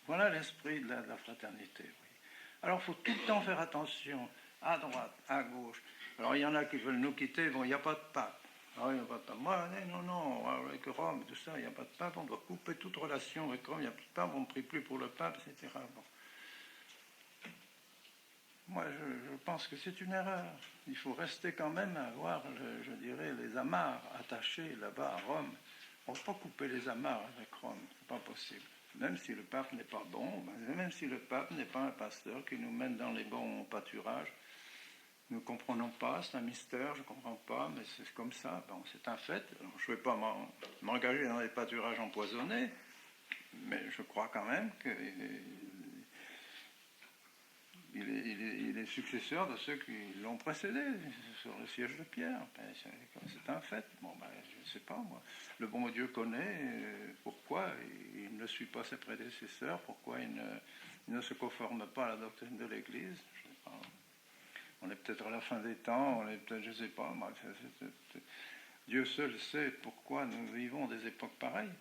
Voilà l'esprit de la fraternité. Oui. Alors il faut tout le temps faire attention, à droite, à gauche. Alors il y en a qui veulent nous quitter, bon, il n'y a pas de pape. Alors il n'y a pas de pape. Moi, non, avec Rome, tout ça, il n'y a pas de pape, on doit couper toute relation avec Rome, il n'y a plus de pape, on ne prie plus pour le pape, etc. Bon. Moi, je pense que c'est une erreur. Il faut rester quand même à avoir, je dirais, les amarres attachés là-bas à Rome. On ne peut pas couper les amarres avec Rome, c'est pas possible. Même si le pape n'est pas bon, même si le pape n'est pas un pasteur qui nous mène dans les bons pâturages, nous ne comprenons pas, c'est un mystère, je ne comprends pas, mais c'est comme ça, bon, c'est un fait. Alors, je ne vais pas m'engager dans des pâturages empoisonnés, mais je crois quand même qu'il est successeur de ceux qui l'ont précédé sur le siège de Pierre. C'est un fait. Bon, je ne sais pas, moi. Le bon Dieu connaît pourquoi il ne suit pas ses prédécesseurs, pourquoi il ne se conforme pas à la doctrine de l'Église. Je sais pas. On est peut-être à la fin des temps, on est peut-être, je ne sais pas. Moi, Dieu seul sait pourquoi nous vivons des époques pareilles.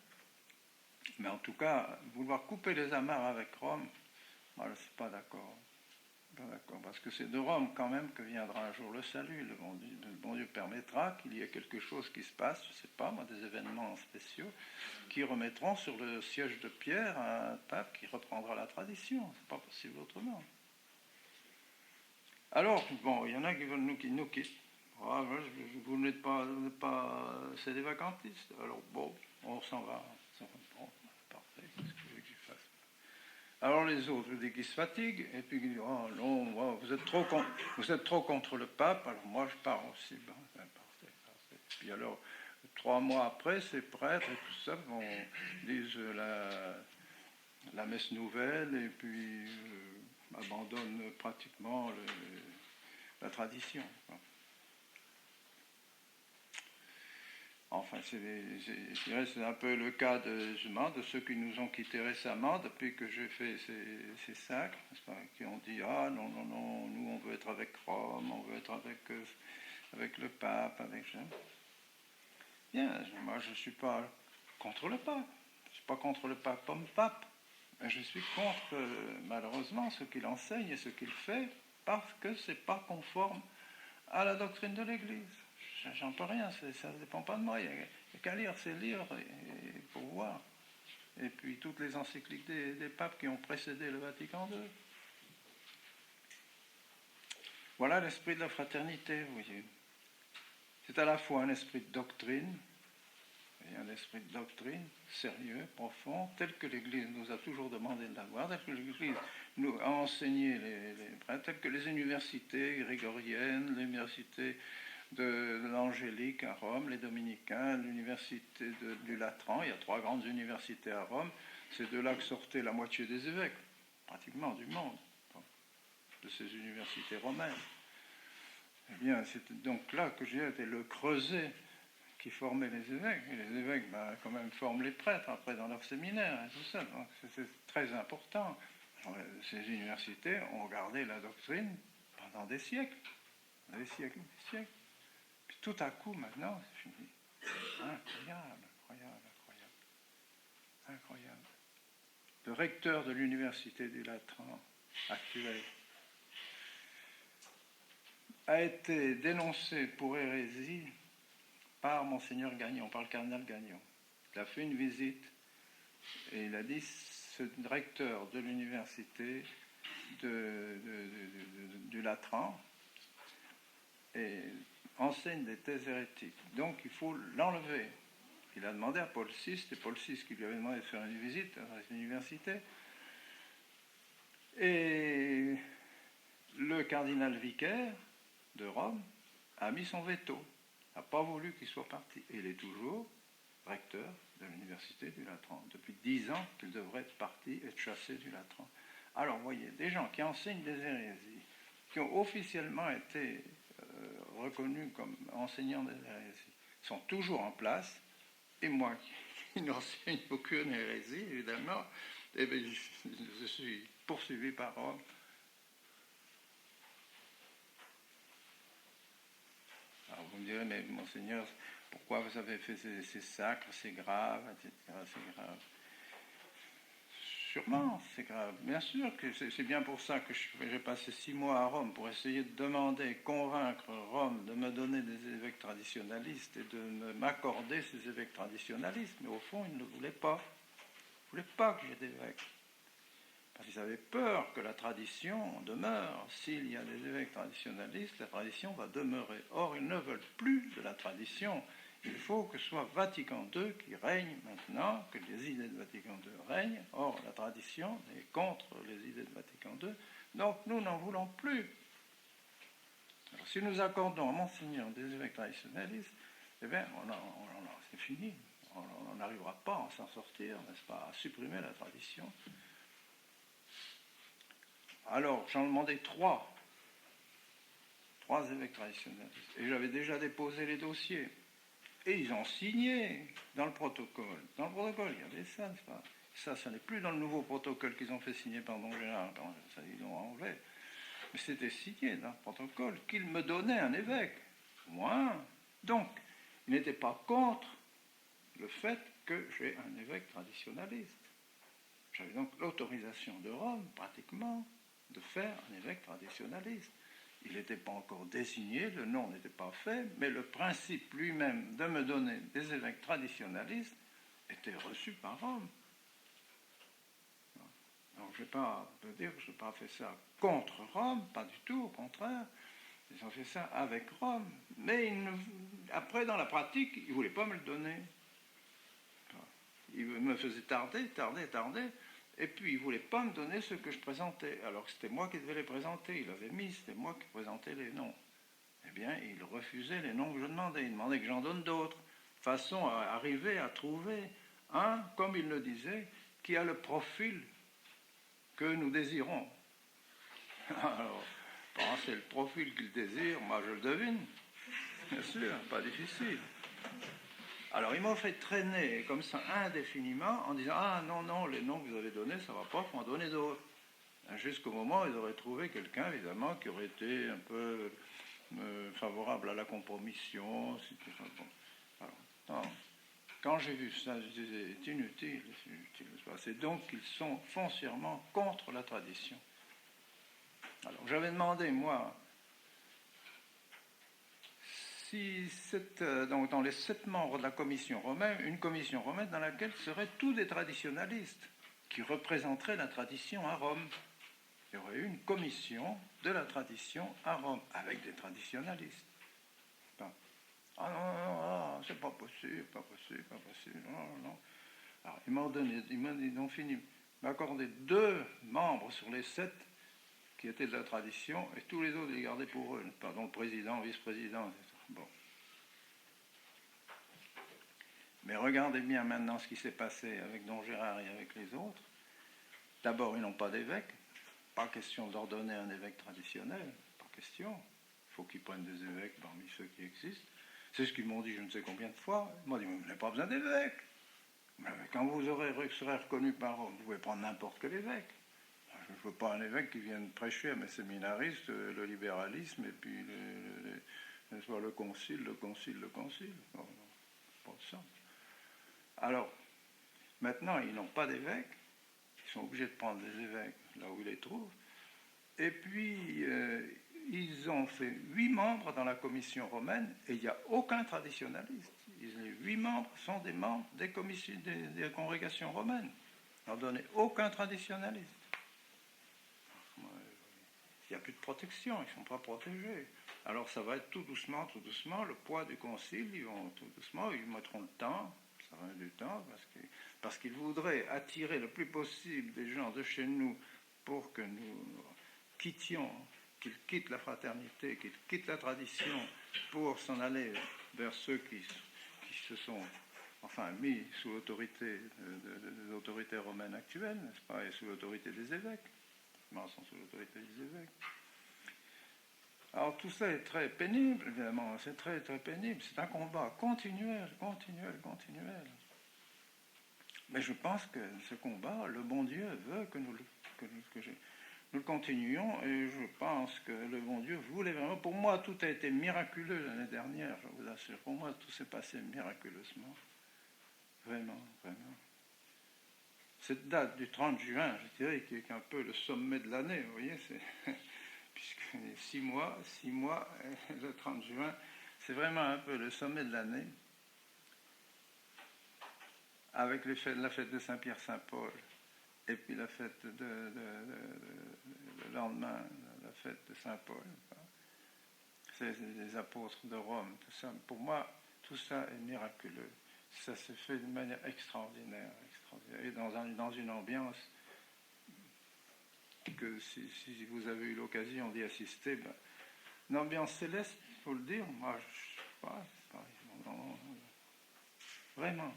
Mais en tout cas, vouloir couper les amarres avec Rome, moi je ne suis pas d'accord. Parce que c'est de Rome quand même que viendra un jour le salut. Le bon Dieu permettra qu'il y ait quelque chose qui se passe, je ne sais pas moi, des événements spéciaux, qui remettront sur le siège de Pierre un pape qui reprendra la tradition. C'est pas possible autrement. Alors, bon, il y en a qui veulent qui nous quittent. Ah, vous n'êtes pas, c'est des vacantistes. Alors bon, on s'en va. Bon, parfait, qu'est-ce que je veux que je fasse? Alors les autres, je dis qu'ils se fatiguent, et puis ils disent, oh non, oh, vous êtes trop contre le pape, alors moi je pars aussi. Bon, parfait. Puis alors, 3 mois après, ces prêtres et tout ça disent la messe nouvelle, et puis abandonnent pratiquement la tradition. Enfin, je dirais c'est un peu le cas de ceux qui nous ont quittés récemment depuis que j'ai fait ces sacres, qui ont dit ah non, nous on veut être avec Rome, on veut être avec le pape, avec ça. Bien, moi je ne suis pas contre le pape, je ne suis pas contre le pape comme pape, mais je suis contre malheureusement ce qu'il enseigne et ce qu'il fait parce que ce n'est pas conforme à la doctrine de l'Église. J'en peux rien, ça ne dépend pas de moi. Il n'y a qu'à lire ces livres et pour voir. Et puis toutes les encycliques des papes qui ont précédé le Vatican II. Voilà l'esprit de la fraternité, vous voyez. C'est à la fois un esprit de doctrine, et un esprit de doctrine sérieux, profond, tel que l'Église nous a toujours demandé de l'avoir, tel que l'Église nous a enseigné les prêtres, tel que les universités grégoriennes, l'université de l'Angélique à Rome, les Dominicains, l'université du Latran. Il y a 3 grandes universités à Rome. C'est de là que sortait la moitié des évêques, pratiquement du monde, de ces universités romaines. Eh bien, c'était donc là que j'ai été le creuset qui formait les évêques. Et les évêques, quand même, forment les prêtres après dans leur séminaire et tout ça. Donc, c'est très important. Alors, ces universités ont gardé la doctrine pendant des siècles. Des siècles. Tout à coup, maintenant, c'est fini. Incroyable. Le recteur de l'université du Latran actuel a été dénoncé pour hérésie par Monseigneur Gagnon, par le cardinal Gagnon. Il a fait une visite et il a dit ce recteur de l'université du Latran enseigne des thèses hérétiques. Donc il faut l'enlever. Il a demandé à Paul VI, c'était Paul VI qui lui avait demandé de faire une visite à l'université. Et le cardinal vicaire de Rome a mis son veto, n'a pas voulu qu'il soit parti. Et il est toujours recteur de l'université du Latran. Depuis 10 ans qu'il devrait être parti et être chassé du Latran. Alors, vous voyez, des gens qui enseignent des hérésies, qui ont officiellement été reconnus comme enseignants des hérésies, sont toujours en place, et moi qui n'enseigne aucune hérésie, évidemment, eh bien, je suis poursuivi par Rome. Alors vous me direz, mais Monseigneur, pourquoi vous avez fait ces sacres, c'est grave, etc. C'est grave. Sûrement, c'est grave. Bien sûr que c'est bien pour ça que j'ai passé 6 mois à Rome, pour essayer de demander, convaincre Rome de me donner des évêques traditionalistes et de m'accorder ces évêques traditionalistes. Mais au fond, ils ne voulaient pas. Ils ne voulaient pas que j'aie d'évêques. Parce qu'ils avaient peur que la tradition demeure. S'il y a des évêques traditionalistes, la tradition va demeurer. Or, ils ne veulent plus de la tradition. Il faut que ce soit Vatican II qui règne maintenant, que les idées de Vatican II règnent. Or, la tradition est contre les idées de Vatican II. Donc, nous n'en voulons plus. Alors, si nous accordons à Monseigneur des évêques traditionalistes, eh bien, c'est fini. On n'arrivera pas à s'en sortir, n'est-ce pas, à supprimer la tradition. Alors, j'en demandais 3 évêques traditionalistes. Et j'avais déjà déposé les dossiers. Et ils ont signé dans le protocole. Dans le protocole, il y avait ça, n'est-ce pas? Ça n'est plus dans le nouveau protocole qu'ils ont fait signer par Don Gérard. Ça, ils l'ont enlevé. Mais c'était signé dans le protocole qu'ils me donnaient un évêque. Moi. Donc, ils n'étaient pas contre le fait que j'ai un évêque traditionnaliste. J'avais donc l'autorisation de Rome, pratiquement, de faire un évêque traditionnaliste. Il n'était pas encore désigné, le nom n'était pas fait, mais le principe lui-même de me donner des évêques traditionnalistes était reçu par Rome. Donc je ne vais pas dire que je n'ai pas fait ça contre Rome, pas du tout, au contraire. Ils ont fait ça avec Rome. Mais après, dans la pratique, ils ne voulaient pas me le donner. Ils me faisaient tarder. Et puis, ils ne voulaient pas me donner ce que je présentais. Alors que c'était moi qui devais les présenter. Il avait mis, c'était moi qui présentais les noms. Eh bien, ils refusaient les noms que je demandais. Ils demandaient que j'en donne d'autres. De façon à arriver à trouver un, comme il le disait, qui a le profil que nous désirons. Alors, c'est le profil qu'il désire, moi je le devine. Bien sûr, pas difficile. Alors, ils m'ont fait traîner comme ça indéfiniment en disant « Ah non, les noms que vous avez donnés, ça ne va pas, il faut en donner d'autres. » Jusqu'au moment où ils auraient trouvé quelqu'un, évidemment, qui aurait été un peu favorable à la compromission. Alors, quand j'ai vu ça, je disais « C'est inutile. » C'est donc qu'ils sont foncièrement contre la tradition. Alors, j'avais demandé, moi, si donc dans les 7 membres de la commission romaine, une commission romaine dans laquelle seraient tous des traditionalistes qui représenteraient la tradition à Rome. Il y aurait eu une commission de la tradition à Rome avec des traditionalistes. Ah non, c'est pas possible, non. Alors, ils ont fini m'accorder 2 membres sur les 7 qui étaient de la tradition, et tous les autres, ils les gardaient pour eux. Pardon, le président, vice-président, etc. Bon. Mais regardez bien maintenant ce qui s'est passé avec Don Gérard et avec les autres. D'abord, ils n'ont pas d'évêque. Pas question d'ordonner un évêque traditionnel. Pas question. Il faut qu'ils prennent des évêques parmi ceux qui existent. C'est ce qu'ils m'ont dit je ne sais combien de fois. Ils m'ont dit, mais vous n'avez pas besoin d'évêque. Quand vous serez reconnu par Rome, vous pouvez prendre n'importe quel évêque. Je ne veux pas un évêque qui vienne prêcher à mes séminaristes le libéralisme et puis soit le concile. Non, pas ça. Alors, maintenant, ils n'ont pas d'évêque. Ils sont obligés de prendre des évêques là où ils les trouvent. Et puis, ils ont fait 8 membres dans la commission romaine et il n'y a aucun traditionnaliste. Les 8 membres sont des membres des congrégations romaines. Ils n'ont donné aucun traditionnaliste. Il n'y a plus de protection, ils ne sont pas protégés. Alors ça va être tout doucement, le poids du concile, ils vont tout doucement, ils mettront le temps, ça va mettre du temps, parce qu'ils voudraient attirer le plus possible des gens de chez nous pour que nous quittions, qu'ils quittent la fraternité, qu'ils quittent la tradition pour s'en aller vers ceux qui se sont mis sous l'autorité des autorités romaines actuelles, n'est-ce pas, et sous l'autorité des évêques. Sont sous l'autorité des évêques. Alors tout ça est très pénible, évidemment, c'est très très pénible, c'est un combat continuel. Mais je pense que ce combat, le bon Dieu veut que nous le continuions, et je pense que le bon Dieu voulait vraiment. Pour moi, tout a été miraculeux l'année dernière, je vous assure. Pour moi, tout s'est passé miraculeusement. Vraiment. Cette date du 30 juin, je dirais, qui est un peu le sommet de l'année, vous voyez, puisque 6 mois, le 30 juin, c'est vraiment un peu le sommet de l'année, avec la fête de Saint-Pierre-Saint-Paul, et puis la fête le lendemain, la fête de Saint-Paul. C'est les apôtres de Rome, tout ça. Pour moi, tout ça est miraculeux. Ça se fait d'une manière extraordinaire, et dans une ambiance que si vous avez eu l'occasion d'y assister, une ambiance céleste, il faut le dire, moi je ne sais pas, vraiment.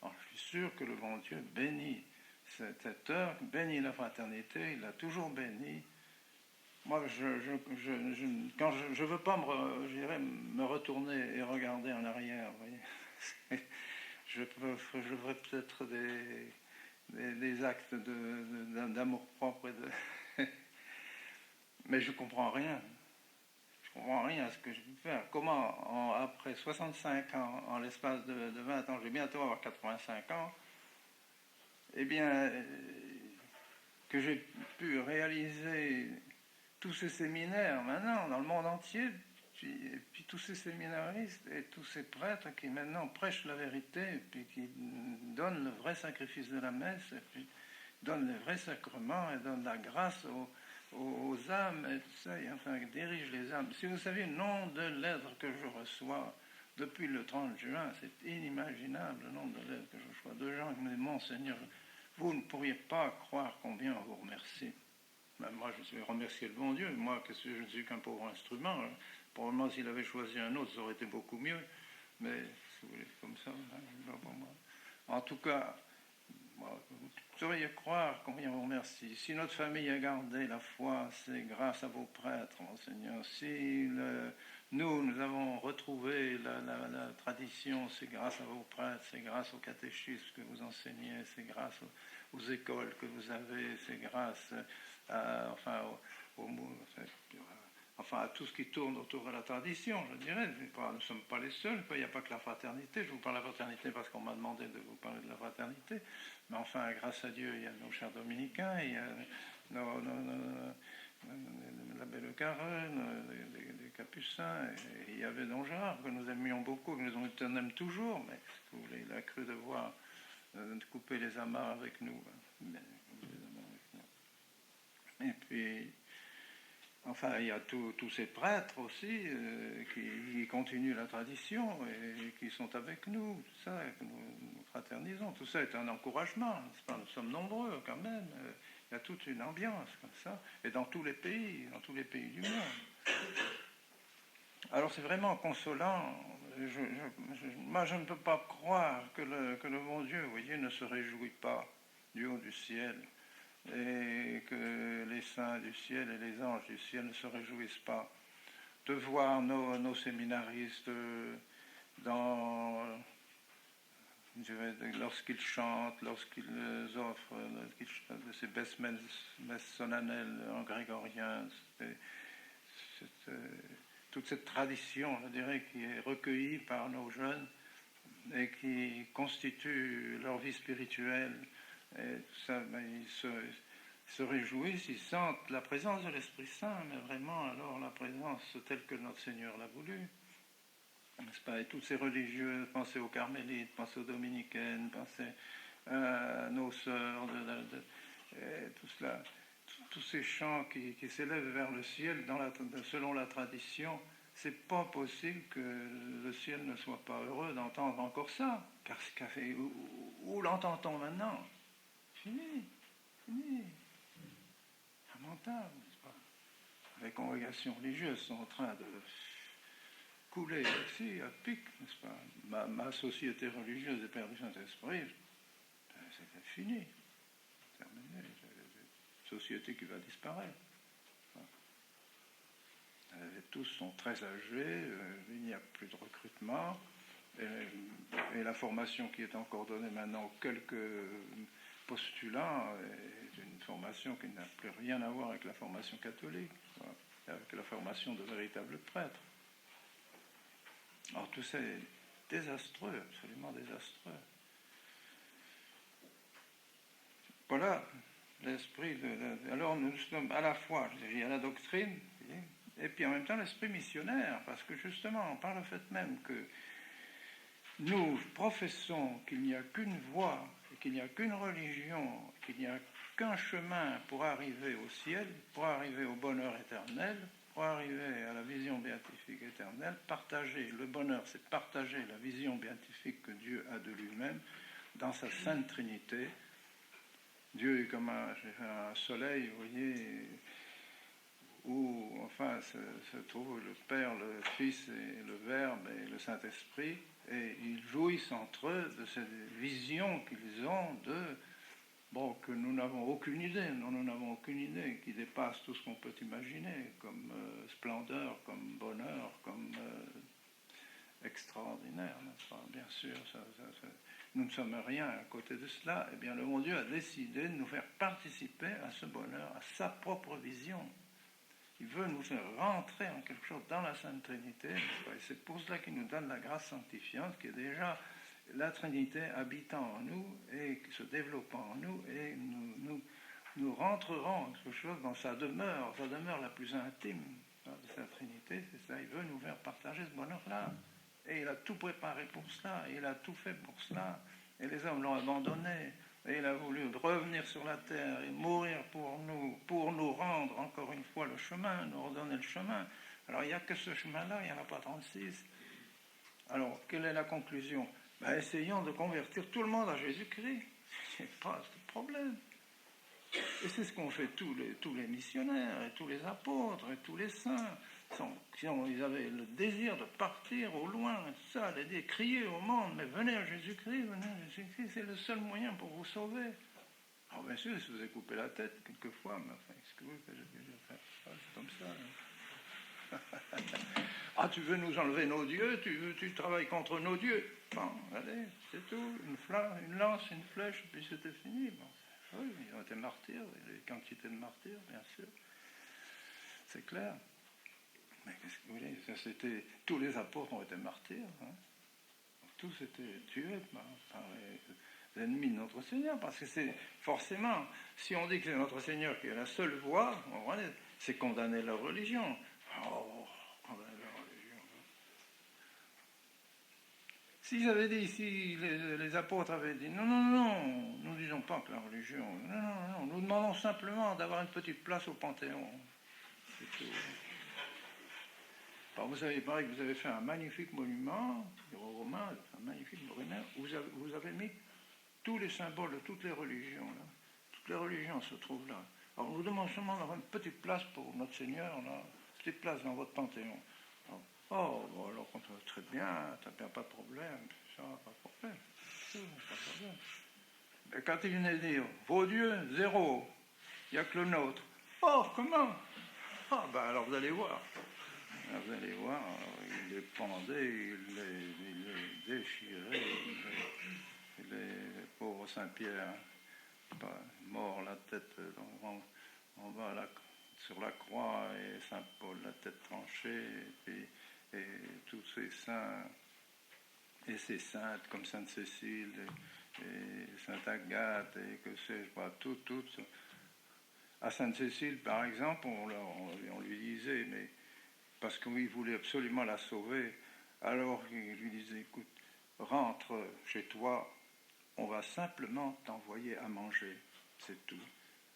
Alors, je suis sûr que le bon Dieu bénit cette heure, bénit la fraternité, il l'a toujours béni. Moi, quand je ne veux pas me retourner et regarder en arrière, vous voyez. Je ferai peut-être des actes d'amour propre, mais je ne comprends rien. Je ne comprends rien à ce que je peux faire. Comment, après 65 ans, en l'espace de 20 ans, je vais bientôt avoir 85 ans, eh bien, que j'ai pu réaliser tous ces séminaires maintenant dans le monde entier, et puis tous ces séminaristes et tous ces prêtres qui maintenant prêchent la vérité, et puis qui donnent le vrai sacrifice de la messe, et puis donnent les vrais sacrements, et donnent la grâce aux âmes, et tout ça, et enfin dirigent les âmes. Si vous saviez le nombre de lettres que je reçois depuis le 30 juin, c'est inimaginable le nombre de lettres que je reçois, de gens qui me disent, mon Seigneur, vous ne pourriez pas croire combien on vous remercie. Ben, moi, je vais remercier le bon Dieu. Moi, je ne suis qu'un pauvre instrument. Probablement, s'il avait choisi un autre, ça aurait été beaucoup mieux. Mais, si vous voulez, comme ça, hein, pour moi. En tout cas, vous devriez croire combien on vous remercie. Si notre famille a gardé la foi, c'est grâce à vos prêtres, mon Seigneur. Si nous avons retrouvé la tradition, c'est grâce à vos prêtres, c'est grâce au catéchisme que vous enseignez, c'est grâce aux écoles que vous avez, c'est grâce à tout ce qui tourne autour de la tradition, je dirais. Nous ne sommes pas les seuls, il n'y a pas que la fraternité. Je vous parle de la fraternité parce qu'on m'a demandé de vous parler de la fraternité. Mais enfin, grâce à Dieu, il y a nos chers dominicains, il y a l'abbé Le Carême, les Capucins, et il y avait Don Gérard, que nous aimions beaucoup, que nous en aimons toujours, mais si vous voulez, il a cru devoir de couper les amarres avec nous. Et puis, enfin, il y a tous ces prêtres aussi qui continuent la tradition et qui sont avec nous, tout ça, que nous fraternisons. Tout ça est un encouragement, n'est-ce pas? Nous sommes nombreux quand même. Il y a toute une ambiance comme ça, et dans tous les pays du monde. Alors c'est vraiment consolant. Moi, je ne peux pas croire que le bon Dieu, vous voyez, ne se réjouit pas du haut du ciel, et que les saints du ciel et les anges du ciel ne se réjouissent pas de voir nos séminaristes lorsqu'ils chantent, lorsqu'ils offrent ces messes solennelles en grégorien, toute cette tradition, je dirais, qui est recueillie par nos jeunes et qui constitue leur vie spirituelle. Et tout ça, ils se réjouissent, ils sentent la présence de l'Esprit Saint, mais vraiment alors la présence telle que notre Seigneur l'a voulu. N'est-ce pas? Et toutes ces religieuses, pensez aux carmélites, pensez aux dominicaines, pensez à nos sœurs, tout cela, tous ces chants qui s'élèvent vers le ciel selon la tradition. C'est pas possible que le ciel ne soit pas heureux d'entendre encore ça. Car où l'entend-on maintenant? Fini. Lamentable, n'est-ce pas? Les congrégations religieuses sont en train de couler ici à pic, n'est-ce pas? Ma société religieuse des Pères du Saint-Esprit, c'est fini. Terminé. C'est une société qui va disparaître. Tous sont très âgés, il n'y a plus de recrutement, et la formation qui est encore donnée maintenant aux quelques postulants est une formation qui n'a plus rien à voir avec la formation catholique, avec la formation de véritables prêtres. Alors tout ça est désastreux, absolument désastreux. Voilà l'esprit alors nous sommes à la fois, il y a la doctrine, et puis en même temps l'esprit missionnaire, parce que justement, par le fait même que nous professons qu'il n'y a qu'une voie, qu'il n'y a qu'une religion, qu'il n'y a qu'un chemin pour arriver au ciel, pour arriver au bonheur éternel, pour arriver à la vision béatifique éternelle. Partager le bonheur, c'est partager la vision béatifique que Dieu a de lui-même dans sa Sainte Trinité. Dieu est comme un soleil, vous voyez, où enfin se trouvent le Père, le Fils et le Verbe et le Saint-Esprit, et ils jouissent entre eux de cette vision qu'ils ont que nous n'avons aucune idée, qui dépasse tout ce qu'on peut imaginer, comme splendeur, comme bonheur, comme extraordinaire, n'est-ce pas? Bien sûr, nous ne sommes rien à côté de cela. Eh bien, le bon Dieu a décidé de nous faire participer à ce bonheur, à sa propre vision. Il veut nous faire rentrer en quelque chose dans la Sainte Trinité. Et c'est pour cela qu'il nous donne la grâce sanctifiante, qui est déjà la Trinité habitant en nous et se développant en nous, et nous rentrerons en quelque chose dans sa demeure la plus intime de sa Trinité. C'est ça, il veut nous faire partager ce bonheur-là. Et il a tout préparé pour cela, et il a tout fait pour cela. Et les hommes l'ont abandonné. Et il a voulu revenir sur la terre et mourir pour nous rendre encore une fois le chemin, nous redonner le chemin. Alors il n'y a que ce chemin-là, il n'y en a pas 36. Alors, quelle est la conclusion? Essayons de convertir tout le monde à Jésus-Christ. C'est pas ce problème. Et c'est ce qu'ont fait tous les missionnaires, et tous les apôtres, et tous les saints. Ils avaient le désir de partir au loin, et tout ça, de crier au monde, mais venez à Jésus-Christ, c'est le seul moyen pour vous sauver. Alors bien sûr, je vous ai coupé la tête quelquefois, mais enfin, est-ce que vous voulez que je fasse? C'est comme ça. Ah, tu veux nous enlever nos dieux, tu travailles contre nos dieux. Bon, allez, c'est tout, une lance, une flèche, puis c'était fini. Bon. Oui, ils ont été martyrs, les quantités de martyrs, bien sûr. C'est clair. Mais qu'est-ce que vous voulez? Tous les apôtres ont été martyrs. Hein. Tous étaient tués par les ennemis de notre Seigneur. Parce que c'est forcément, si on dit que c'est notre Seigneur qui est la seule voie, c'est condamner leur religion. Oh, condamner leur religion. S'ils avaient dit, si les apôtres avaient dit, non, nous ne disons pas que la religion, non, nous demandons simplement d'avoir une petite place au Panthéon. C'est tout. Alors vous savez, pareil, que vous avez fait un magnifique monument, aux Romains, un magnifique monument, où vous avez mis tous les symboles de toutes les religions. Là. Toutes les religions se trouvent là. Alors on vous demande seulement d'avoir une petite place pour notre Seigneur, là, une petite place dans votre Panthéon. Alors très bien, pas de problème, ça, pas de problème. Pas de problème. Et quand il venait dire, vos dieux, zéro, il n'y a que le nôtre. Oh, comment? Alors vous allez voir. Vous allez voir, il les pendait, il les déchirait, les pauvres Saint-Pierre, mort la tête en bas sur la croix, et Saint-Paul la tête tranchée, et tous ces saints, et ces saintes comme Sainte-Cécile, et Sainte-Agathe, et que sais-je pas, toutes. À Sainte-Cécile, par exemple, on lui disait, mais parce qu'il voulait absolument la sauver, alors il lui disait, écoute, rentre chez toi, on va simplement t'envoyer à manger, c'est tout.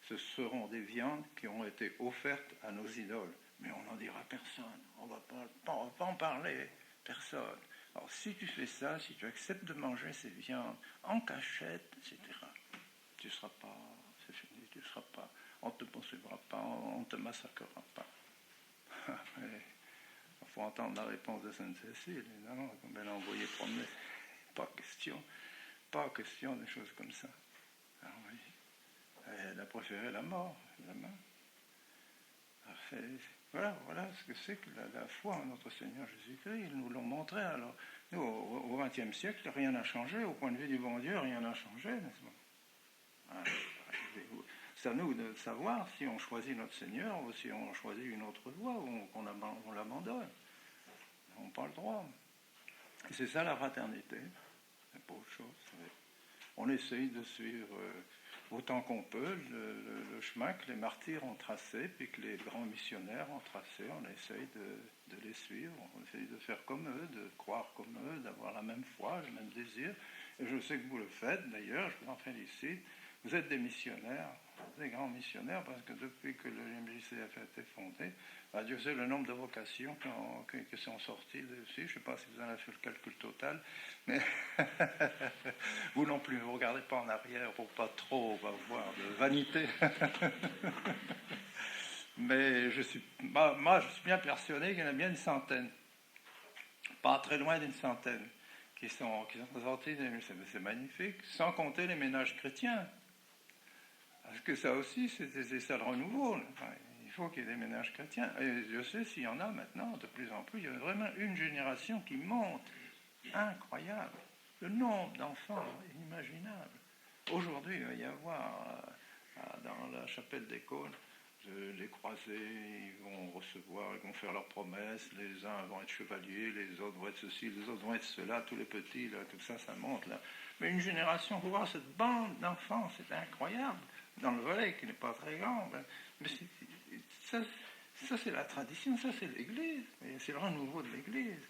Ce seront des viandes qui ont été offertes à nos idoles, mais on n'en dira à personne, on va pas en parler, personne. Alors si tu fais ça, si tu acceptes de manger ces viandes en cachette, etc., tu ne seras pas, c'est fini, tu ne seras pas, on ne te poursuivra pas, on ne te massacrera pas. Il faut entendre la réponse de Sainte-Cécile, évidemment, comme elle a envoyé promener. Pas question de choses comme ça. Alors, oui. Elle a préféré la mort, évidemment. Voilà ce que c'est que la foi en notre Seigneur Jésus-Christ. Ils nous l'ont montré. Alors, nous, au XXe siècle, rien n'a changé. Au point de vue du bon Dieu, rien n'a changé, n'est-ce pas? C'est à nous de savoir si on choisit notre Seigneur ou si on choisit une autre voie ou qu'on l'abandonne. On n'a pas le droit. Et c'est ça la fraternité. C'est pas autre chose. On essaye de suivre autant qu'on peut le chemin que les martyrs ont tracé, puis que les grands missionnaires ont tracé. On essaye de les suivre, on essaye de faire comme eux, de croire comme eux, d'avoir la même foi, le même désir. Et je sais que vous le faites, d'ailleurs, je vous en félicite. Vous êtes des missionnaires, des grands missionnaires, parce que depuis que le MJCF a été fondé, Dieu sait le nombre de vocations qui sont sorties dessus. Je ne sais pas si vous en avez fait le calcul total, mais vous non plus, vous ne regardez pas en arrière pour pas trop avoir de vanité. Mais je suis bien persuadé qu'il y en a bien une centaine, pas très loin d'une centaine, qui sont sortis. C'est magnifique, sans compter les ménages chrétiens. Parce que ça aussi, c'est ça le renouveau. Enfin, il faut qu'il y ait des ménages chrétiens. Et je sais s'il y en a maintenant, de plus en plus, il y a vraiment une génération qui monte. Incroyable. Le nombre d'enfants inimaginable. Aujourd'hui, il va y avoir, dans la chapelle des Cônes, les croisés, ils vont recevoir, ils vont faire leurs promesses, les uns vont être chevaliers, les autres vont être ceci, les autres vont être cela, tous les petits, là, tout ça, ça monte là. Mais une génération, vous voir cette bande d'enfants, c'est incroyable, dans le Valais, qui n'est pas très grand, mais ça c'est la tradition, ça c'est l'Église, c'est le renouveau de l'Église.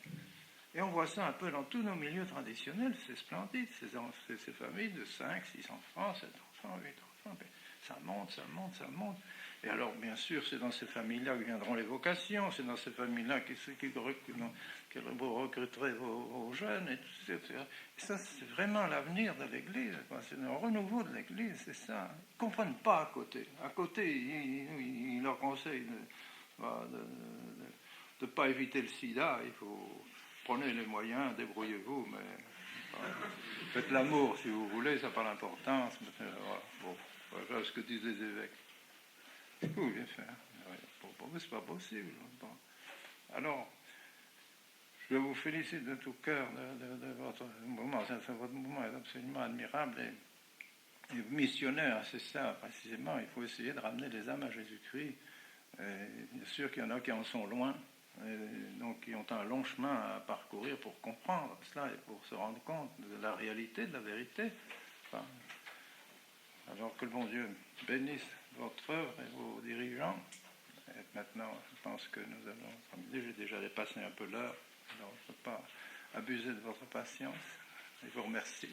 Et on voit ça un peu dans tous nos milieux traditionnels, c'est splendide, ces familles de 5, 6 enfants, 7 enfants, 8 enfants, ça monte, ça monte, ça monte. Et alors, bien sûr, c'est dans ces familles-là que viendront les vocations, c'est dans ces familles-là que vous recruterez vos jeunes, etc. Et ça, c'est vraiment l'avenir de l'Église, c'est le renouveau de l'Église, c'est ça. Ils ne comprennent pas à côté. À côté, ils leur conseillent de ne pas éviter le sida, il faut... Prenez les moyens, débrouillez-vous, mais faites l'amour si vous voulez, ça n'a pas d'importance. Voilà ce que disent les évêques. Vous pouvez faire. C'est pas possible. Bon. Alors, je vous félicite de tout cœur de votre mouvement. Votre mouvement est absolument admirable et missionnaire, c'est ça précisément. Il faut essayer de ramener les âmes à Jésus-Christ. Bien sûr qu'il y en a qui en sont loin. Donc ils ont un long chemin à parcourir pour comprendre cela et pour se rendre compte de la réalité, de la vérité. Enfin, alors que le bon Dieu bénisse votre œuvre et vos dirigeants. Et maintenant, je pense que nous allons... J'ai déjà dépassé un peu l'heure, alors je ne peux pas abuser de votre patience. Je vous remercie.